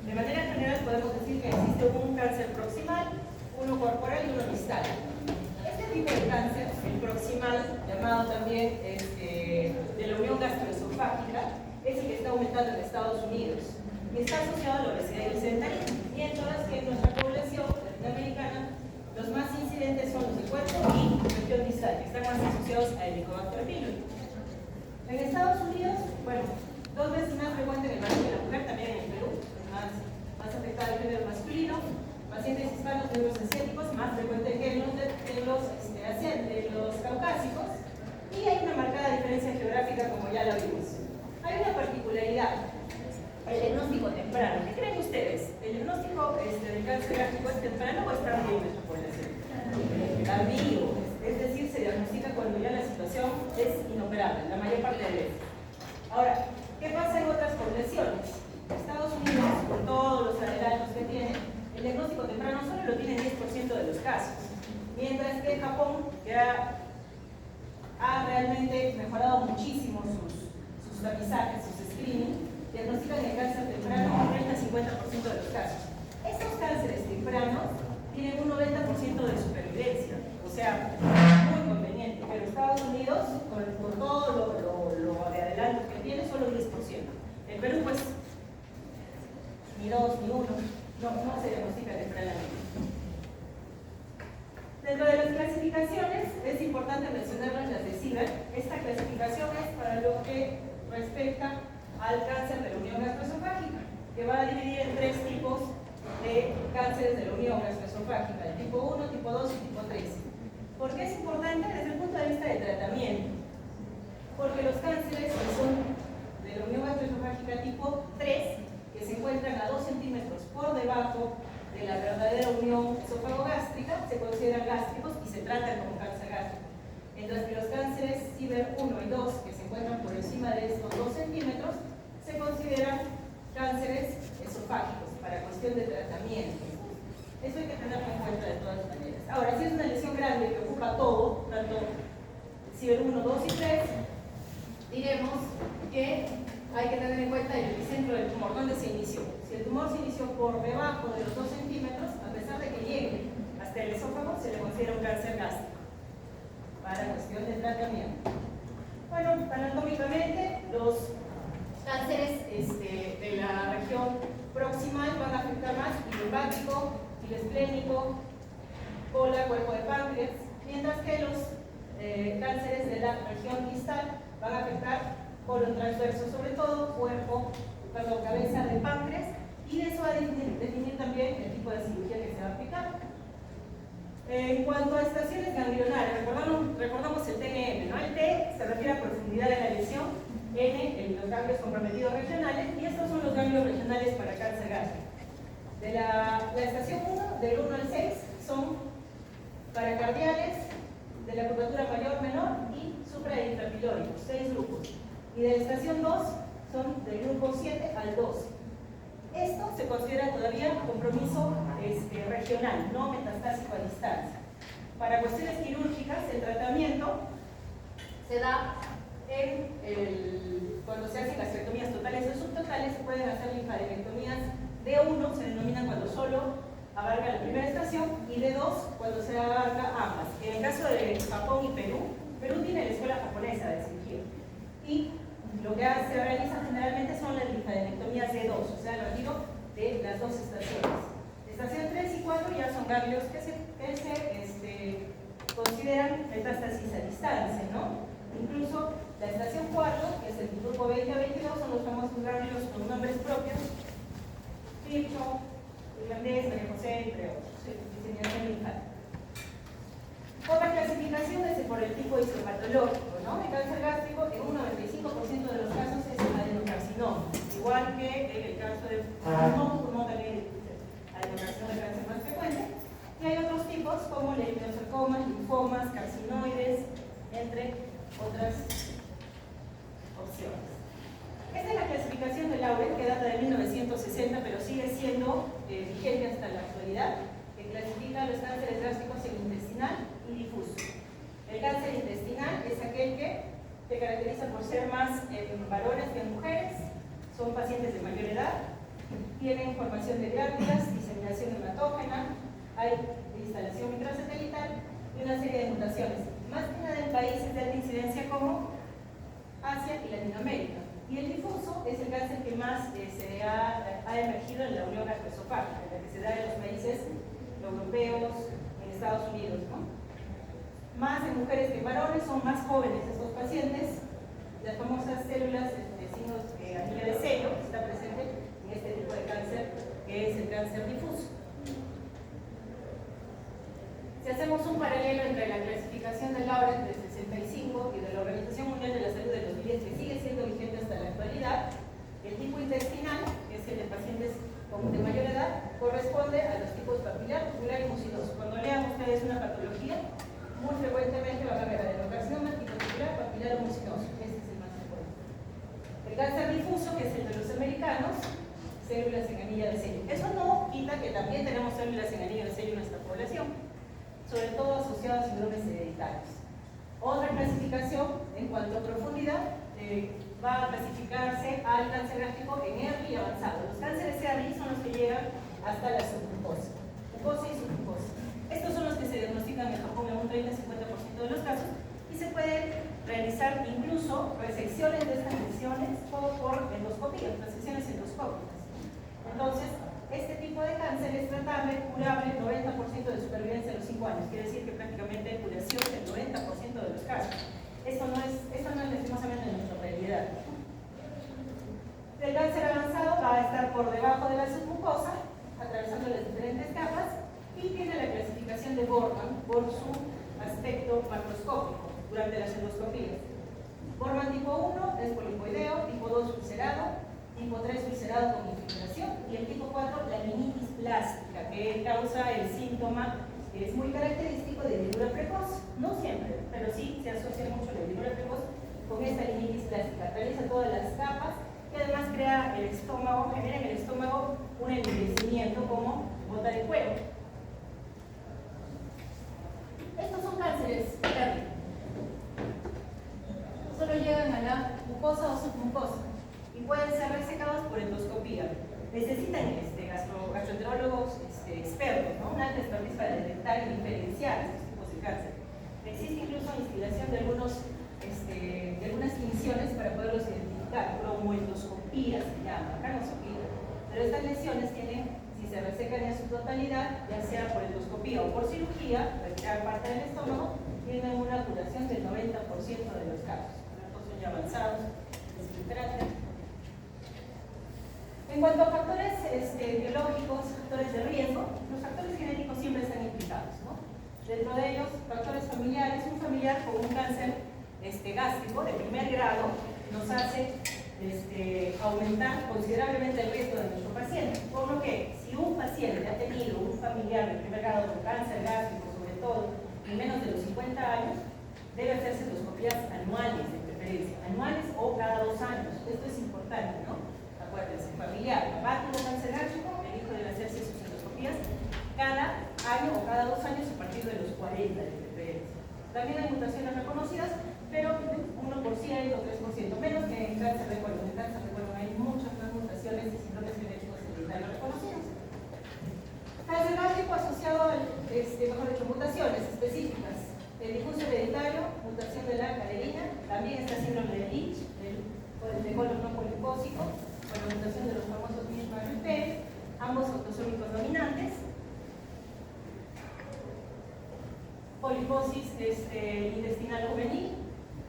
De manera general podemos decir que existe un cáncer proximal, uno corporal y uno distal. Este tipo de cáncer, el proximal, llamado también de la unión gastroesofágica, es el que está aumentando en Estados Unidos y está asociado a la obesidad y el sedentarismo, mientras que en nuestra población latinoamericana los más incidentes son los de cuerpo y región distal, que están más asociados al Helicobacter pylori. En Estados Unidos, bueno, 2 veces más frecuente en el varón que en la mujer, también en el Perú, más afectado el género masculino. Pacientes hispanos de los asiáticos, más frecuente que en los caucásicos, y hay una marcada diferencia geográfica, como ya lo vimos. Hay una particularidad, el diagnóstico temprano. ¿Qué creen ustedes? ¿El diagnóstico del cáncer gástrico es temprano o es tardío en nuestra población? Tardío, es decir, se diagnostica cuando ya la situación es inoperable, la mayor parte de veces. Ahora, ¿qué pasa en otras poblaciones? Estados Unidos, con todos los adelantos que tiene, el diagnóstico temprano solo lo tiene en 10% de los casos, mientras que Japón ya ha realmente mejorado muchísimo sus tapizajes, sus screening, diagnostican el cáncer temprano en el 50% de los casos. Estos cánceres tempranos tienen un 90% de supervivencia, o sea, muy conveniente, pero Estados Unidos, con todo lo de adelanto que tiene, solo 10%. En Perú, pues, ni 2, ni 1. No se diagnostica tempranamente. Dentro de las clasificaciones, es importante mencionarlas las de CIBER. Esta clasificación es para lo que respecta al cáncer de la unión gastroesofágica, que va a dividir en 3 tipos de cánceres de la unión gastroesofágica, el tipo 1, tipo 2 y tipo 3. ¿Por qué es importante? Desde el punto de vista de tratamiento. Porque los cánceres que son de la unión gastroesofágica tipo 3, que se encuentran a 2 centímetros por debajo de la verdadera unión esófago-gástrica, se consideran gástricos y se tratan como cáncer gástrico. Mientras que los cánceres CIBER 1 y 2, que se encuentran por encima de estos 2 centímetros, se consideran cánceres esofágicos para cuestión de tratamiento. Eso hay que tenerlo en cuenta de todas maneras. Ahora, si es una lesión grande que ocupa todo, tanto CIBER 1, 2 y 3, diremos que hay que tener en cuenta el epicentro del tumor, ¿dónde se inició? Si el tumor se inició por debajo de los 2 centímetros, a pesar de que llegue hasta el esófago, se le considera un cáncer gástrico para cuestión de tratamiento. Bueno, anatómicamente, los cánceres de la región proximal van a afectar más hilo hepático, hilo esplénico, cola, cuerpo de páncreas, mientras que los cánceres de la región distal van a afectar colon transverso, sobre todo cabeza de páncreas, y eso va a definir también el tipo de cirugía que se va a aplicar. En cuanto a estaciones ganglionares, recordamos el TNM, ¿no? El T se refiere a profundidad de la lesión, N, los ganglios comprometidos regionales, y estos son los ganglios regionales para cáncer gástrico. De la estación 1, del 1 al 6, son paracardiales, de la curvatura mayor-menor y supraintrapilóricos, 6 grupos. Y de la estación 2 son del grupo 7 al 12. Esto se considera todavía compromiso regional, no metastásico a distancia. Para cuestiones quirúrgicas, el tratamiento se da cuando se hacen gastrectomías totales o subtotales. Se pueden hacer linfadenectomías de 1, se denominan cuando solo abarca la primera estación, y de 2 cuando se abarca ambas. En el caso de Japón y Perú tiene la escuela japonesa de cirugía, y lo que se realiza generalmente son las linfadenectomías de 2, o sea, lo digo de las 2 estaciones. Estación 3 y 4 ya son ganglios que se consideran metástasis a distancia, ¿no? Incluso la estación 4, que es el grupo 20 a 22, son los famosos ganglios con nombres propios: Kirchhoff, Irlandés, María José, entre otros, diseminación linfática. Otra clasificación es por el tipo histopatológico, ¿no? El cáncer gástrico en un 95% de los casos es adenocarcinoma, igual que en el caso de pulmón también adenocarcinoma es el cáncer más frecuente. Y hay otros tipos como leiomyosarcomas, linfomas, carcinoides, entre otras opciones. Esta es la clasificación de Lauren, que data de 1960, pero sigue siendo vigente hasta la actualidad, que clasifica los cánceres gástricos en intestinal y difuso. El cáncer intestinal es aquel que se caracteriza por ser más en varones que en mujeres, son pacientes de mayor edad, tienen formación formación de glándulas, diseminación hematógena, hay instalación microsatelital y una serie de mutaciones, más que nada en países de alta incidencia como Asia y Latinoamérica. Y el difuso es el cáncer que más ha emergido en la unión gastroesofágica, la que se da en los países europeos, en Estados Unidos, ¿no? Más en mujeres que en varones, son más jóvenes estos pacientes. Las famosas células de signos de anillo de sello que está presente en este tipo de cáncer, que es el cáncer difuso. Si hacemos un paralelo entre la clasificación de Laurent del 65 y de la Organización Mundial de la Salud de 2010, que sigue siendo vigente hasta la actualidad, el tipo intestinal, que es el de pacientes de mayor edad, corresponde a los tipos papilar, tubular y mucinoso. Cuando lean ustedes una patología, muy frecuentemente van a ver adenocarcinoma, tipo tubular, papilar o mucinoso. Este es el más frecuente. El cáncer difuso, que es el de los americanos, células en anilla de sello. Eso no quita que también tenemos células en anilla de sello en nuestra población, sobre todo asociados a síndromes hereditarios. Otra clasificación en cuanto a profundidad va a clasificarse al cáncer gástrico en ERLI avanzado. Los cánceres ERLI son los que llegan hasta la submucosa, mucosa y submucosa. Estos son los que se diagnostican en Japón en un 30-50% de los casos y se pueden realizar incluso resecciones de estas lesiones o por endoscopía, resecciones endoscópicas. Entonces, este tipo de cáncer es tratable, curable, 90% de supervivencia a los 5 años. Quiere decir que prácticamente curación del 90% de los casos. Esto no es lastimosamente nuestra realidad. El cáncer avanzado va a estar por debajo de la submucosa, atravesando las diferentes capas, y tiene la clasificación de Borman por su aspecto macroscópico durante las endoscopías. Borman tipo 1 es polipoideo, tipo 2 ulcerado, tipo 3 ulcerado con infiltración y el tipo 4 laminitis plástica, que causa el síntoma que es muy característico de hendidura precoz. No siempre, pero sí se asocia mucho la hendidura precoz con esta laminitis plástica. Realiza todas las capas y además crea el estómago, genera en el estómago un endurecimiento como bota de cuero. Estos son cánceres ERLI. Solo llegan a la mucosa o submucosa y pueden ser resecados por endoscopía. Necesitan gastroenterólogos expertos, ¿no? Una alta expertise para detectar y diferenciar estos tipos de cáncer. Existe incluso instilación de algunas tinciones para poderlos identificar, cromoendoscopía se llama, acá no se pide. Pero estas lesiones tienen, si se resecan en su totalidad, ya sea por endoscopía o por cirugía, retirar parte del estómago, tienen una curación del 90% de los casos. Estos son ya avanzados, desesperantes. En cuanto a factores biológicos, factores de riesgo, los factores genéticos siempre están implicados, ¿no? Dentro de ellos, factores familiares. Un familiar con un cáncer gástrico de primer grado nos hace aumentar considerablemente el riesgo de nuestro paciente. Por lo que, si un paciente ha tenido un familiar de primer grado con cáncer gástrico, sobre todo en menos de los 50 años, debe hacerse endoscopías anuales de preferencia, anuales o cada 2 años. Esto es importante, ¿no? Acuérdense, familiar, papá tuvo cáncer gástrico, el hijo debe hacerse sus endoscopías cada año o cada 2 años a partir de los 40 de preferencia. También hay mutaciones reconocidas, pero 1% o 3%, menos que en cáncer de colon. En cáncer de colon hay muchas más mutaciones y síndromes genéticos hereditarios reconocidos. Cáncer gástrico asociado a, mutaciones específicas. El difuso hereditario, mutación de la caderina, también está síndrome de Lynch, de colon no polipósico, con la mutación de los famosos MISH-RP, ambos autosómicos dominantes. Poliposis intestinal juvenil,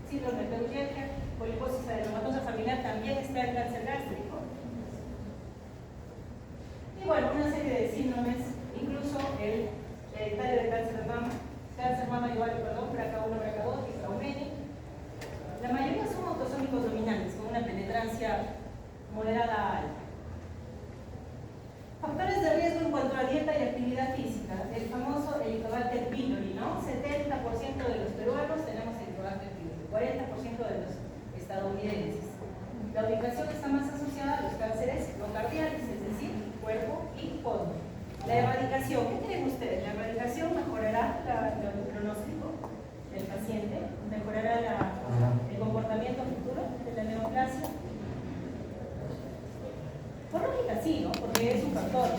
síndrome de Peutz-Jeghers, poliposis adenomatosa familiar, también está el cáncer gástrico. Y bueno, una serie de síndromes, incluso el hereditario de cáncer mama igual, BRCA1, BRCA2 y Fraumeni. La mayoría son autosómicos dominantes, con una penetrancia moderada a alta. Factores de riesgo en cuanto a dieta y actividad física. El famoso Helicobacter pylori, ¿no? 70% de los peruanos tenemos Helicobacter pylori, 40% de los estadounidenses. La ubicación está más asociada a los cánceres no cardiales, es decir, cuerpo y colon. La erradicación, ¿qué creen ustedes? ¿La erradicación mejorará el pronóstico de sí, ¿no? Porque es un factor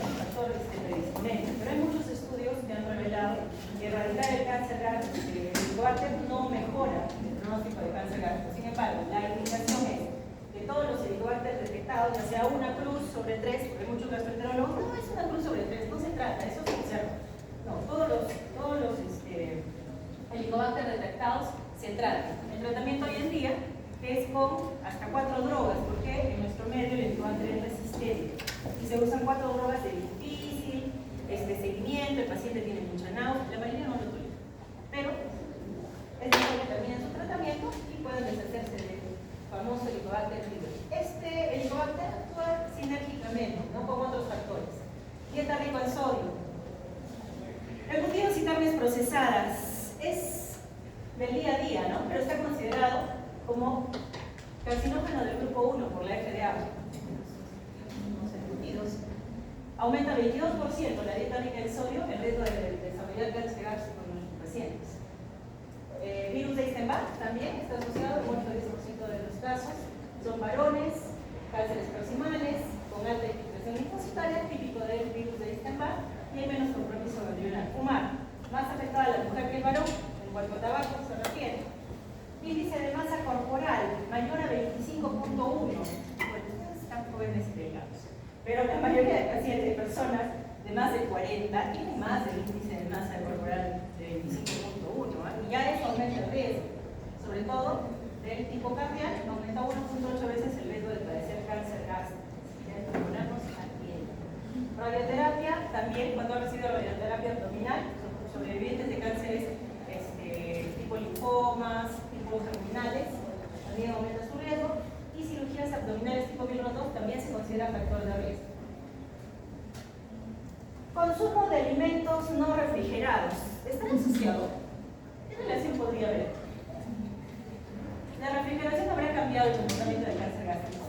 predisponente. Pero hay muchos estudios que han revelado que erradicar el cáncer gástrico no mejora el pronóstico de cáncer gástrico. Sin embargo, la indicación es que todos los helicobacter detectados, ya sea una cruz sobre 3, porque muchos gastroenterólogos, no es una cruz sobre 3, no se trata, eso se observa. No, todos los helicobacter detectados se tratan. El tratamiento hoy en día es con hasta 4 drogas, porque en nuestro medio el helicobacter es resistente y se usan 4 drogas de difícil seguimiento, el paciente tiene mucha náusea, la mayoría no lo tolera, pero es mejor que terminen su tratamiento y pueden deshacerse del famoso helicobacter pylori. Este helicobacter actúa sinérgicamente, ¿no? Con otros factores. Dieta rica en sodio, embutidos y carnes procesadas, es del día a día, ¿no? Pero está considerado como carcinógeno del grupo 1 por la FDA. Los embutidos. Aumenta 22% la dieta rica en sodio el riesgo de desarrollar cáncer gástrico en nuestros pacientes. Virus de Epstein-Barr también está asociado en 8 o 10% de los casos. Son varones, cánceres proximales, con alta infiltración linfocitaria, típico del virus de Epstein-Barr, y hay menos compromiso ganglionar. Fumar, más afectada a la mujer que el varón, en cuanto a tabaco se refiere. Índice de masa corporal mayor a 25.1. Bueno, ustedes están jóvenes y delgados, pero la mayoría de pacientes, de personas de más de 40, tienen más del índice de masa corporal de 25.1, y ya eso aumenta el riesgo, sobre todo del tipo cardiaco, aumenta 1.8 veces el riesgo de padecer cáncer gástrico. Hay que ponernos al pie. Radioterapia, también cuando ha recibido radioterapia abdominal, sobrevivientes de cánceres tipo linfomas, abdominales, también aumenta su riesgo, y cirugías abdominales tipo Milron también se considera factor de riesgo. Consumo de alimentos no refrigerados. ¿Están asociados? ¿Qué relación podría haber? ¿La refrigeración habrá cambiado el comportamiento del cáncer gástrico?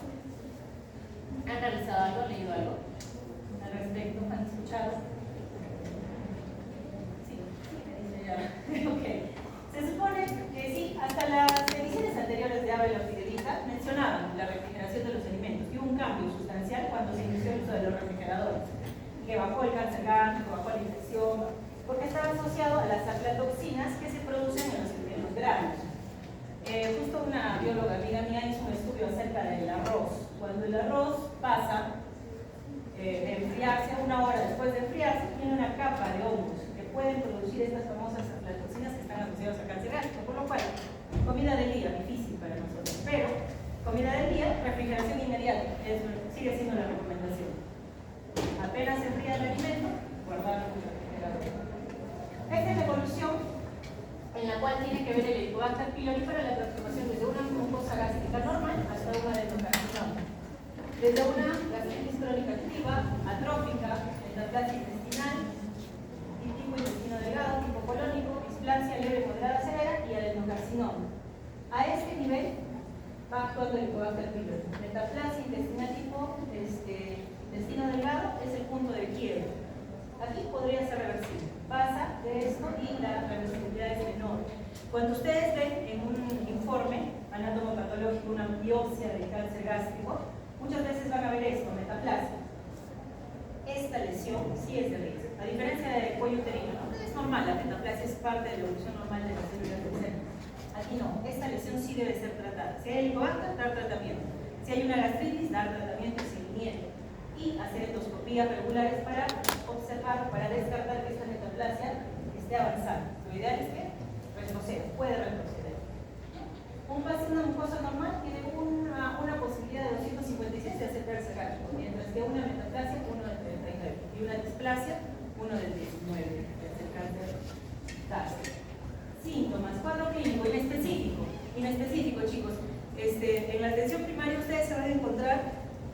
¿Han realizado algo, han leído algo al respecto? ¿Han escuchado? Sí, me dice ya. Ok. Se supone que sí, hasta las ediciones anteriores de Abel Ortiguerita mencionaban la refrigeración de los alimentos y hubo un cambio sustancial cuando se inició el uso de los refrigeradores, que bajó el cáncer gástrico, bajó la infección, porque estaba asociado a las aflatoxinas que se producen en los granos. Justo una bióloga amiga mía hizo un estudio acerca del arroz. Cuando el arroz pasa de enfriarse, una hora después de enfriarse, tiene una capa de hongos que pueden producir estas famosas aflatoxinas que están asociadas a cáncer gástrico, por lo cual, comida del día, difícil para nosotros, pero comida del día, refrigeración inmediata, sigue siendo la recomendación. Apenas se enfría el alimento, guardarlo en el refrigerador. Esta es la evolución en la cual tiene que ver el helicobacter pylori para la transformación desde una mucosa gástrica normal hasta una adenocarcinoma. Desde una gastritis crónica activa, atrófica, endoplasia intestinal, tipo intestino delgado, tipo colónico, displasia leve, moderada, severa y adenocarcinoma. A este nivel va actuando el helicobacter pylori. Metaplasia intestinal tipo intestino delgado es el punto de quiebre. Aquí podría ser reversible. Pasa de esto y la reversibilidad es menor. Cuando ustedes ven en un informe anatomopatológico una biopsia de cáncer gástrico, muchas veces van a ver esto, metaplasia. Esta lesión sí es de riesgo. A diferencia del cuello uterino, ¿no? Es normal, la metaplasia es parte de la evolución normal de las células del seno. Aquí no, esta lesión sí debe ser tratada. Si hay helicobacter, dar tratamiento. Si hay una gastritis, dar tratamiento y seguimiento. Y hacer endoscopías regulares para observar, para descartar que esta metaplasia esté avanzando. Lo ideal es que retroceda, puede retroceder. Un paciente, una mucosa normal, tiene una posibilidad de 256 de hacer cáncer gástrico, mientras que una metaplasia, uno de 39, y una displasia, uno de 19 de hacer cáncer gástrico. Síntomas, cuadro clínico inespecífico, chicos. En la atención primaria ustedes se van a encontrar,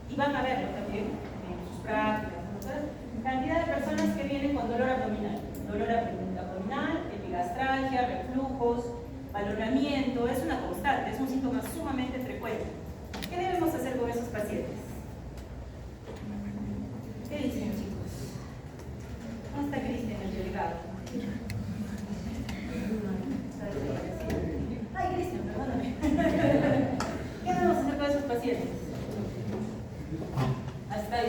y van a verlo también en sus prácticas, ¿no? Cantidad de personas que vienen con dolor abdominal, epigastralgia, reflujos, balonamiento, es una constante, es un síntoma sumamente frecuente. ¿Qué debemos hacer con esos pacientes? ¿Qué dicen, chicos? ¿Dónde está Cristian, el delegado? Ay, Cristian, perdóname. ¿Qué debemos hacer con esos pacientes? Hasta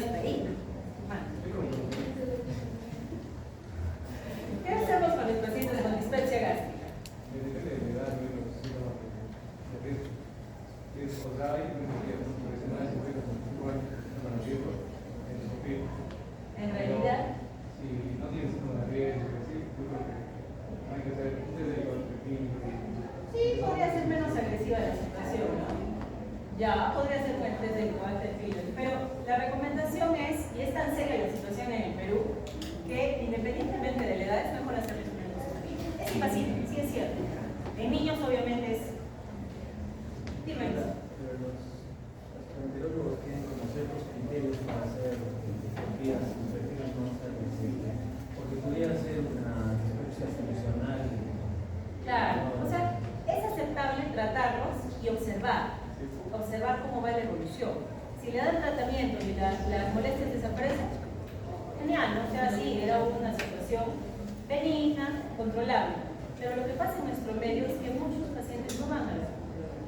estaba así, era una situación benigna, controlable. Pero lo que pasa en nuestro medio es que muchos pacientes no van a la ginecóloga.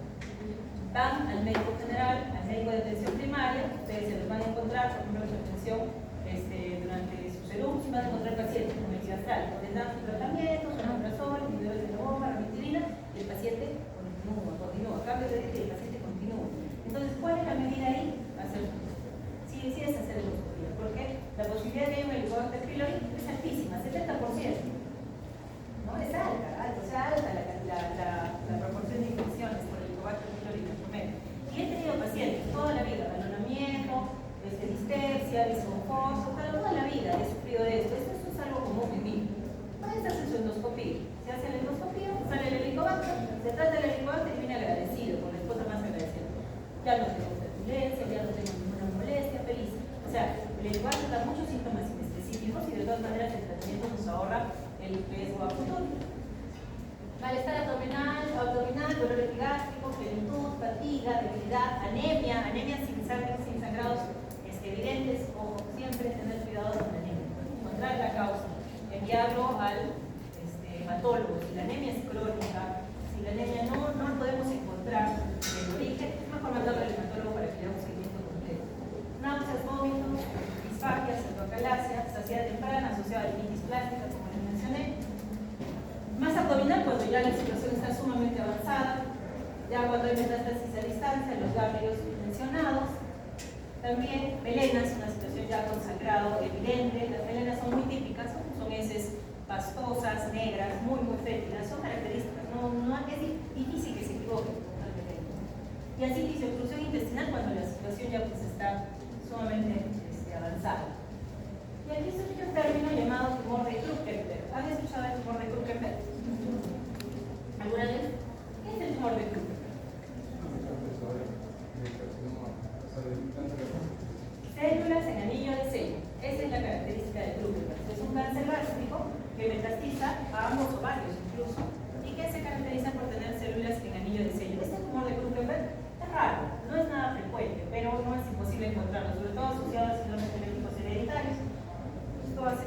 Van al médico general, al médico de atención primaria, ustedes se los van a encontrar, por ejemplo, en su atención durante su serum, se van a encontrar pacientes con epilepsia astral, les dan su tratamiento, su omeprazol, inhibidores de la bomba, ranitidina, y el paciente continúa, cambio de dieta y el paciente continúa. Entonces, ¿cuál es la medida ahí? Hacer sí es hacer endoscopía, porque la posibilidad de que haya un Helicobacter pylori es altísima, 70%. ¿No? Es alta, o sea, alta la proporción de infecciones por el Helicobacter pylori en nuestro medio. Y he tenido pacientes toda la vida, balonamiento, distersia, disconfort, toda la vida he sufrido de esto. Esto es algo común en mí. Pueden hacerse su endoscopía. Se hace la endoscopía, sale el Helicobacter, se trata el Helicobacter y viene agradecido, con la esposa más agradecida. Ya no tengo turbulencia, ya no tengo ninguna molestia, feliz. O sea, el Helicobacter da muchos síntomas inespecíficos y de todas maneras el tratamiento nos ahorra el riesgo a futuro. Malestar abdominal, dolor epigástrico, plenitud, fatiga, debilidad, anemia sin sangrados evidentes. Ojo, siempre tener cuidado con la anemia. Encontrar la causa, enviarlo al hematólogo. Si la anemia es crónica, si la anemia no podemos encontrar el origen, es mejor mandarlo al hematólogo para que le haga un seguimiento completo. Náuseas, vómitos, disfagia, cefalocalacia, saciedad temprana asociada a limpitis plástica, como les mencioné. Más abdominal cuando ya la situación está sumamente avanzada, ya cuando hay metástasis a distancia, los ganglios mencionados. También melenas, una situación ya con sangrado evidente. Las melenas son muy típicas, son heces pastosas, negras, muy fétidas, son características, es difícil que se equivoquen con una melena. Y así dice oclusión intestinal cuando la situación ya pues está sumamente avanzada. Y aquí surge un término llamado tumor de Krukenberg. ¿Han escuchado el tumor de Krukenberg? ¿Alguna vez? ¿Qué es el tumor de Krukenberg? Células en anillo de sello. Esa es la característica de Krukenberg. Es un cáncer gástrico que metastiza a ambos ovarios incluso y que se caracteriza por tener células en anillo de sello. Este tumor de Krukenberg es raro, no es nada frecuente, pero no es imposible encontrarlo, sobre todo asociado a síndromes genéticos hereditarios. Esto hace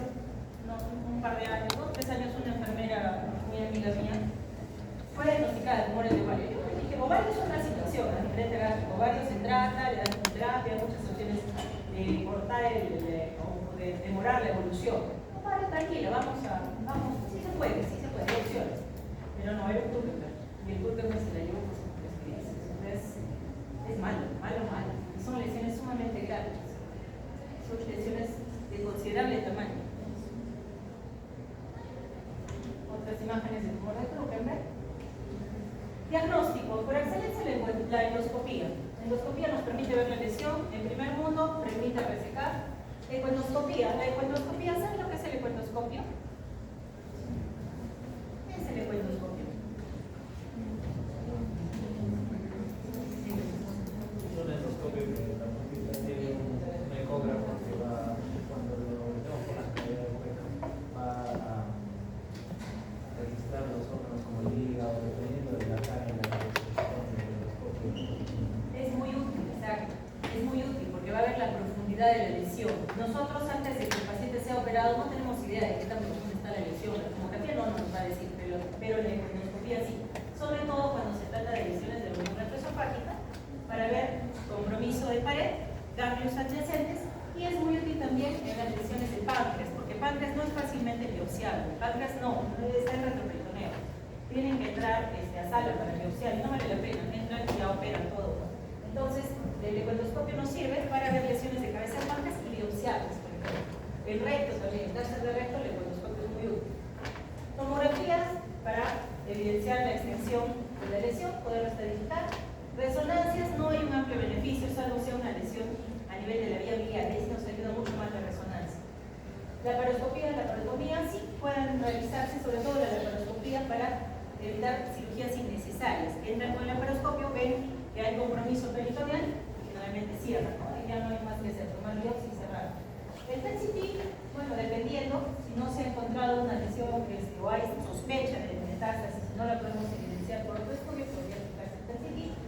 un par de años, 3 años, una enfermera muy amiga mía fue diagnosticada de tumores de ovario. Yo le dije, ovario es otra situación, a diferente gástrico. Ovario se trata, le dan terapia, muchas opciones de cortar o de demorar la evolución. Ovario, tranquila, vamos, sí se puede, hay opciones. Pero no, era un Krukenberg. Y el Krukenberg se la llevó por sus 3 días. Entonces, es malo. Y son lesiones sumamente graves. Son lesiones de considerable tamaño. Otras imágenes del tumor de Krukenberg. Diagnóstico. Por excelencia, la endoscopía. La endoscopía nos permite ver la lesión. En primer mundo, permite resecar. Ecoendoscopía. La ecoendoscopía, ¿saben lo que es el ecoendoscopio? ¿Qué es el ecoendoscopio? Un endoscopio que tiene un ecógrafo que va, cuando lo metemos por las cavidades huecas, va a registrar los órganos como el hígado, dependiendo de la carga en la que se pone el endoscopio. Es muy útil, exacto. Es muy útil porque va a ver la profundidad de la lesión. Nosotros, antes de que el paciente sea operado, no tenemos idea de qué tan profunda está la lesión. La tomografía no nos va a decir, pero la endoscopía sí. Sobre todo cuando se trata de lesiones de la unión retroesofágica, para ver compromiso de pared, ganglios adyacentes, y es muy útil también en las lesiones del páncreas, porque el páncreas no es fácilmente biopsiable. El páncreas no está en retroperitoneo. Tienen que entrar a sala para biopsiar y no vale la pena, entran y ya operan todo. Entonces, el ecoendoscopio nos sirve para ver lesiones de cabeza del páncreas y biopsiarlas, por ejemplo. El recto también, el cáncer de recto, el ecoendoscopio es muy útil. Tomografías para evidenciar la extensión de la lesión, poderlo estadificar. Resonancias, no hay un amplio beneficio, salvo sea una lesión a nivel de la vía biliar, ahí nos ayuda mucho más la resonancia. La laparoscopía y la laparotomía sí pueden realizarse, sobre todo la laparoscopía para evitar cirugías innecesarias. Entran con el laparoscopio, ven que hay compromiso peritoneal y generalmente cierran, ¿no? Y ya no hay más que hacer, tomar biopsia y cerrar. El PET-CT, bueno, dependiendo, si no se ha encontrado una lesión o hay sospecha de metástasis, si no la podemos evidenciar por otro estudio, podría aplicarse el PET-CT.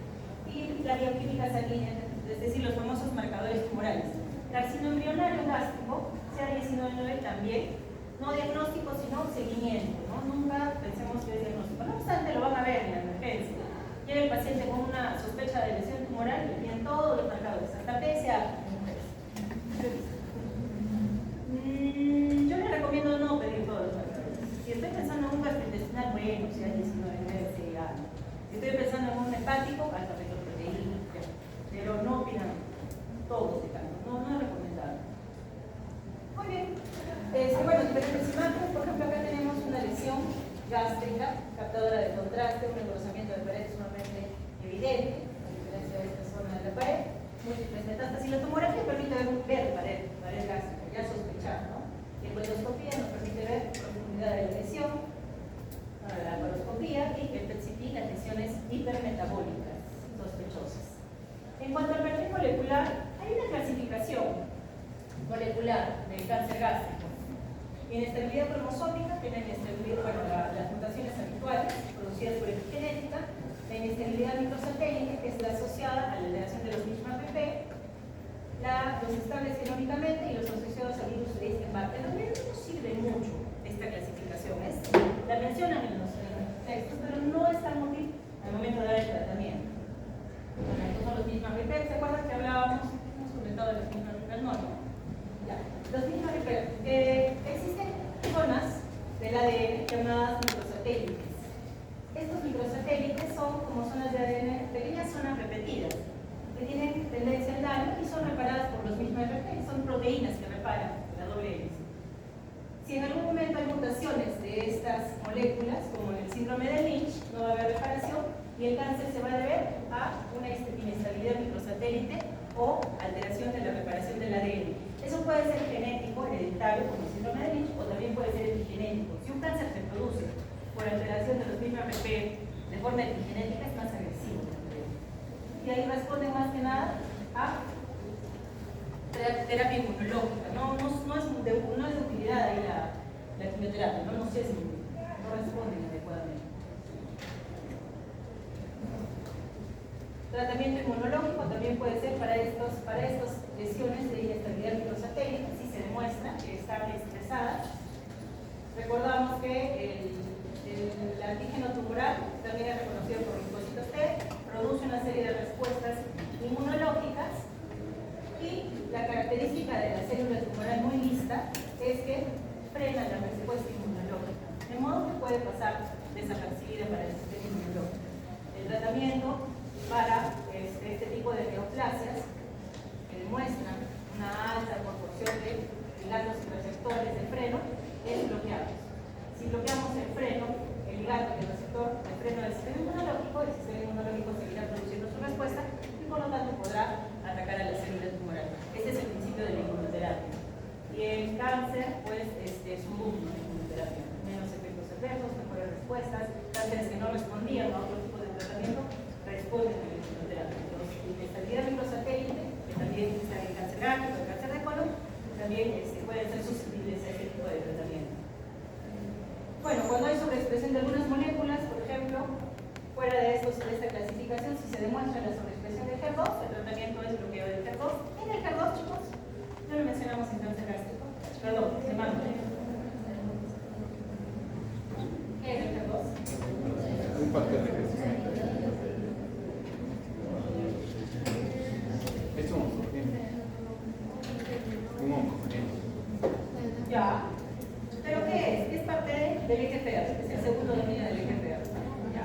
Y la bioquímica sanguínea, es decir, los famosos marcadores tumorales. Carcinoma embrionario gástrico, CA19-9, también, no diagnóstico, sino seguimiento, ¿no? Nunca pensemos que es diagnóstico. No obstante, lo van a ver en la emergencia. Llega el paciente con una sospecha de lesión tumoral y tienen todos los marcadores, hasta PSA en mujeres. Yo les recomiendo no pedir todos los marcadores. Si estoy pensando en un gastrointestinal, bueno, si hay 19 meses, si estoy pensando en un hepático, alta retroproteína, pero no pidan todos de tanto, no es recomendable. Muy bien. Bueno, diferentes imágenes, por ejemplo, acá tenemos una lesión gástrica, captadora de contraste, un engrosamiento de pared sumamente evidente, a diferencia de esta zona de la pared, múltiples metástasis. Y la tomografía permite ver pared gástrica, ya sospechar, ¿no? Y la endoscopía nos permite ver profundidad de la lesión, la laparoscopía y el PET-CT, las lesiones hipermetabólicas sospechosas. En cuanto al perfil molecular, hay una clasificación molecular del cáncer gástrico. Inestabilidad cromosómica, tiene inestabilidad, bueno, las mutaciones habituales producidas por epigenética. La inestabilidad microsatélite es la asociada a la alteración de los MISH-MAPP, los estables genómicamente y los asociados a virus de Epstein-Barr. En realidad no nos sirve mucho esta clasificación, la mencionan en los textos, pero no es tan útil al momento de dar el tratamiento. Bueno, estos son los MISH-MAPP. ¿Se acuerdan que hablábamos? Hemos comentado de los MISH-MAPP, no. Los MISH-MAPP, existen zonas del ADN llamadas microsatélites. Estos microsatélites son como zonas de ADN, pequeñas zonas repetidas, que tienen tendencia al daño y son reparadas por los MISH-MAPP, son proteínas que reparan la doble hélice. Si en algún momento hay mutaciones de estas moléculas, como en el síndrome de Lynch, no va a haber reparación y el cáncer se va a deber a una inestabilidad microsatélite o alteración de la reparación del ADN. Eso puede ser genético, hereditario, como el síndrome de Lynch, o también puede ser epigenético. Si un cáncer se produce por alteración de los MISH-MAPP de forma epigenética, es más agresivo. Y ahí responde más que nada a terapia inmunológica. No es de utilidad ahí la quimioterapia, no sé si no responden adecuadamente. Tratamiento inmunológico también puede ser para estas lesiones de inestabilidad microsatélite, si se demuestra que están expresadas. Recordamos que el antígeno tumoral también es reconocido por linfocitos T, produce una serie de respuestas inmunológicas y la característica de la célula tumoral muy lista es que frena la respuesta inmunológica, de modo que puede pasar desapercibida para el sistema inmunológico. El tratamiento para este tipo de neoplasias que demuestran una alta proporción de ligandos y receptores de freno es bloquearlos. Si bloqueamos el freno, el ligando y el receptor de freno del sistema inmunológico, el sistema inmunológico seguirá produciendo su respuesta y por lo tanto podrá atacar a la célula tumoral. Este es el principio de la inmunoterapia. Y el cáncer, pues, es un boom de inmunoterapia. Menos efectos adversos, mejores respuestas. Cánceres que no respondían a otro tipo de tratamiento responden a la inmunoterapia. Entonces, inestabilidad microsatélite, que también está en el cáncer gástrico, el cáncer de colon, también pueden ser susceptibles a este tipo de tratamiento. Bueno, cuando hay sobreexpresión de algunas moléculas, por ejemplo, fuera de esta clasificación, si se demuestra la sobreexpresión de HER2, el tratamiento es bloqueo del HER2. En el HER2, chicos, no lo mencionamos en cáncer gástrico, perdón, de mama. ¿Qué es el HER2? Un factor de crecimiento. Es un oncogénico. Ya. ¿Pero qué es? Es parte del eje FER, es el segundo dominio del eje FER. Ya.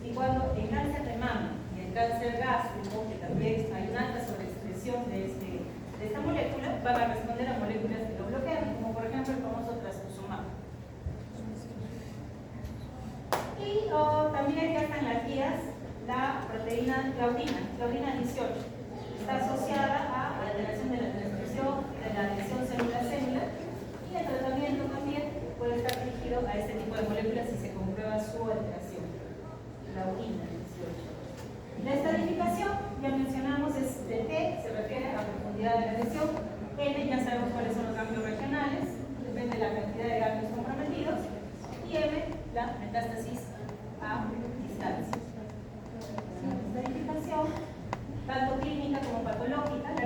Y cuando el cáncer de mama y el cáncer gástrico, que también hay una alta sobreexpresión de esta molécula, van a responder a moléculas que lo bloquean, como por ejemplo el famoso trastuzumab. Y también ya están las guías la proteína claudina 18. Está asociada a la alteración de la transcripción, de la adhesión célula-célula, y el tratamiento también puede estar dirigido a este tipo de moléculas si se comprueba su alteración. Claudina 18. La estratificación, ya mencionamos, es de T, se refiere a profundidad de la lesión. N, ya sabemos cuáles son los ganglios regionales, depende de la cantidad de ganglios comprometidos. Y M, la metástasis a distancia. La estratificación, tanto clínica como patológica, la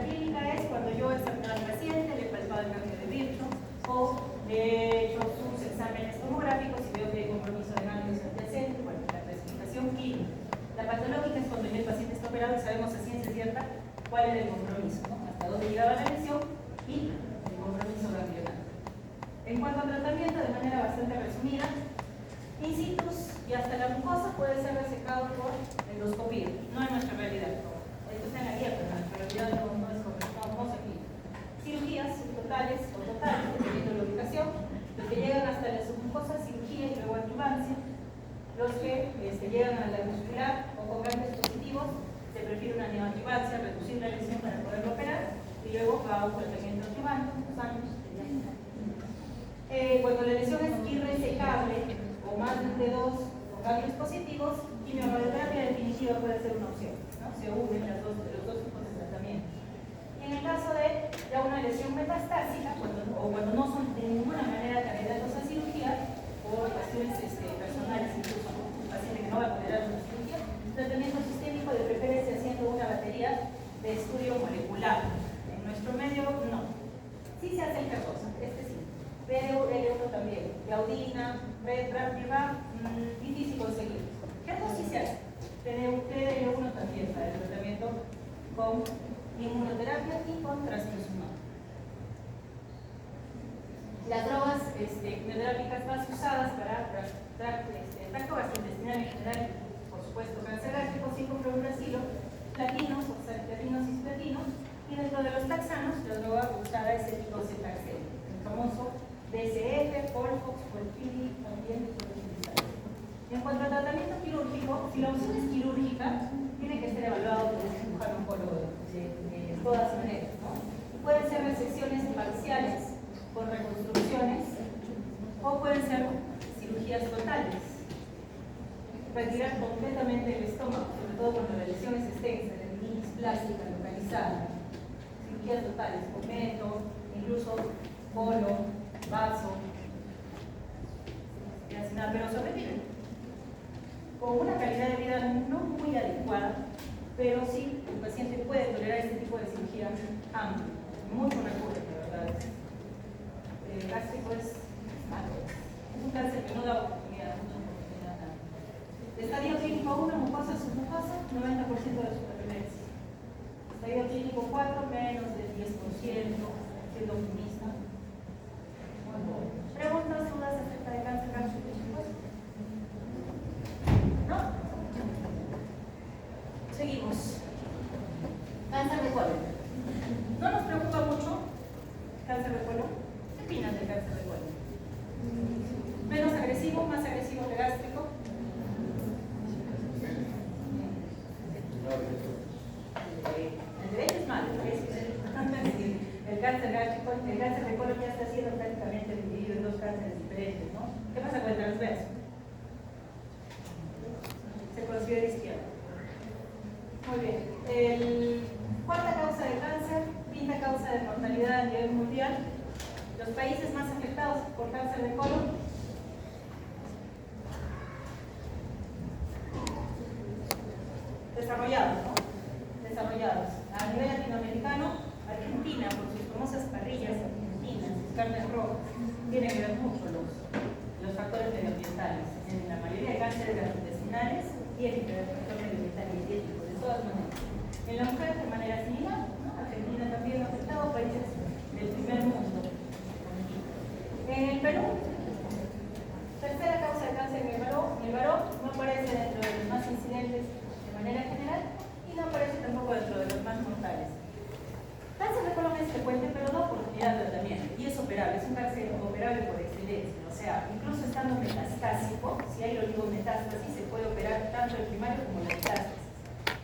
la mucosa puede ser resecado por endoscopía, no en nuestra realidad. Esto está en la guía, pero en nuestra realidad no es correcto, vamos aquí. Cirugías subtotales o totales, dependiendo de la ubicación, los que llegan hasta la submucosa, cirugía y luego adjuvancia. Los que llegan a la muscular o con grandes positivos, se prefiere una neoadjuvancia, reducir la lesión para poderlo operar, y luego va a un tratamiento adjuvante, cuando la lesión es irresecable o más de 2 ganglios positivos, quimioterapia definitiva puede ser una opción, ¿no? Se unen los dos tipos de tratamiento. Y en el caso de ya una lesión metastásica, cuando no son de ninguna manera candidatos a cirugía, por cuestiones personales, incluso un paciente que no va a tolerar una cirugía, tratamiento sistémico de preferencia haciendo una batería de estudio molecular. En nuestro medio, no. Sí se hace el G2, sí. PDL1 también, Claudina, Retra, difícil conseguir. G2 sí se hace. PDL1 también para el tratamiento con inmunoterapia y con trastuzumab. Las drogas quimioterápicas más usadas para tracto gastrointestinal en general, por supuesto, cáncer gástrico, 5-fluoruracilo, platinos, oxaliplatina, cisplatina, y dentro de los taxanos, la droga usada es el docetaxel, el famoso DCF, Polfox, Polfiri, también se puede utilizar. En cuanto al tratamiento quirúrgico, si la opción es quirúrgica, tiene que ser evaluado por el cirujano oncólogo de todas maneras, ¿no? Pueden ser resecciones parciales con reconstrucciones o pueden ser cirugías totales. Retirar completamente el estómago, sobre todo cuando la lesión es extensa, la meningitis plástica localizada. Cirugías totales, cometo, incluso colo, vaso, pero sobreviven. Con una calidad de vida no muy adecuada, pero sí el paciente puede tolerar este tipo de cirugía amplia, mucho recurrente, la verdad. El gástrico es malo, es un cáncer que no da oportunidad, mucha oportunidad. Estadio clínico 1, mucosa, submucosa, 90% de supervivencia. Estadio clínico 4, menos del 10%, siendo optimista. ¿Preguntas, dudas acerca de cáncer gástrico? ¿No? Seguimos. Cáncer de colon. ¿No nos preocupa mucho cáncer de colon? ¿Qué opinan del cáncer de colon? ¿Menos agresivo, más agresivo que gástrico? El derecho es malo, el cáncer gástrico, el cáncer de colon ya está siendo prácticamente dividido en 2 cánceres diferentes, ¿no? ¿Qué pasa con el transverso? Se considera izquierdo. Muy bien. Cuarta causa de cáncer, quinta causa de mortalidad a nivel mundial. Los países más afectados por cáncer de colon. Desarrollados, ¿no? Desarrollados. A nivel latinoamericano, Argentina, por sus famosas parrillas argentinas, sus carnes rojas, tiene que ver mucho los factores medioambientales. En la mayoría de cánceres gastrointestinales tiene que ver con el factor medioambiental y dietético, de todas maneras. En la mujer, de manera similar, ¿no? Argentina también afectado, países del primer mundo. En el Perú, tercera causa de cáncer en el varón no aparece dentro de los más incidentes de manera general y no aparece tampoco dentro de los más mortales. Cáncer de colon es frecuente, pero da oportunidad de tratamiento y es operable, es un cáncer operable por excelencia. O sea, incluso estando metastásico, si hay oligometástasis, se puede operar tanto el primario como la metástasis.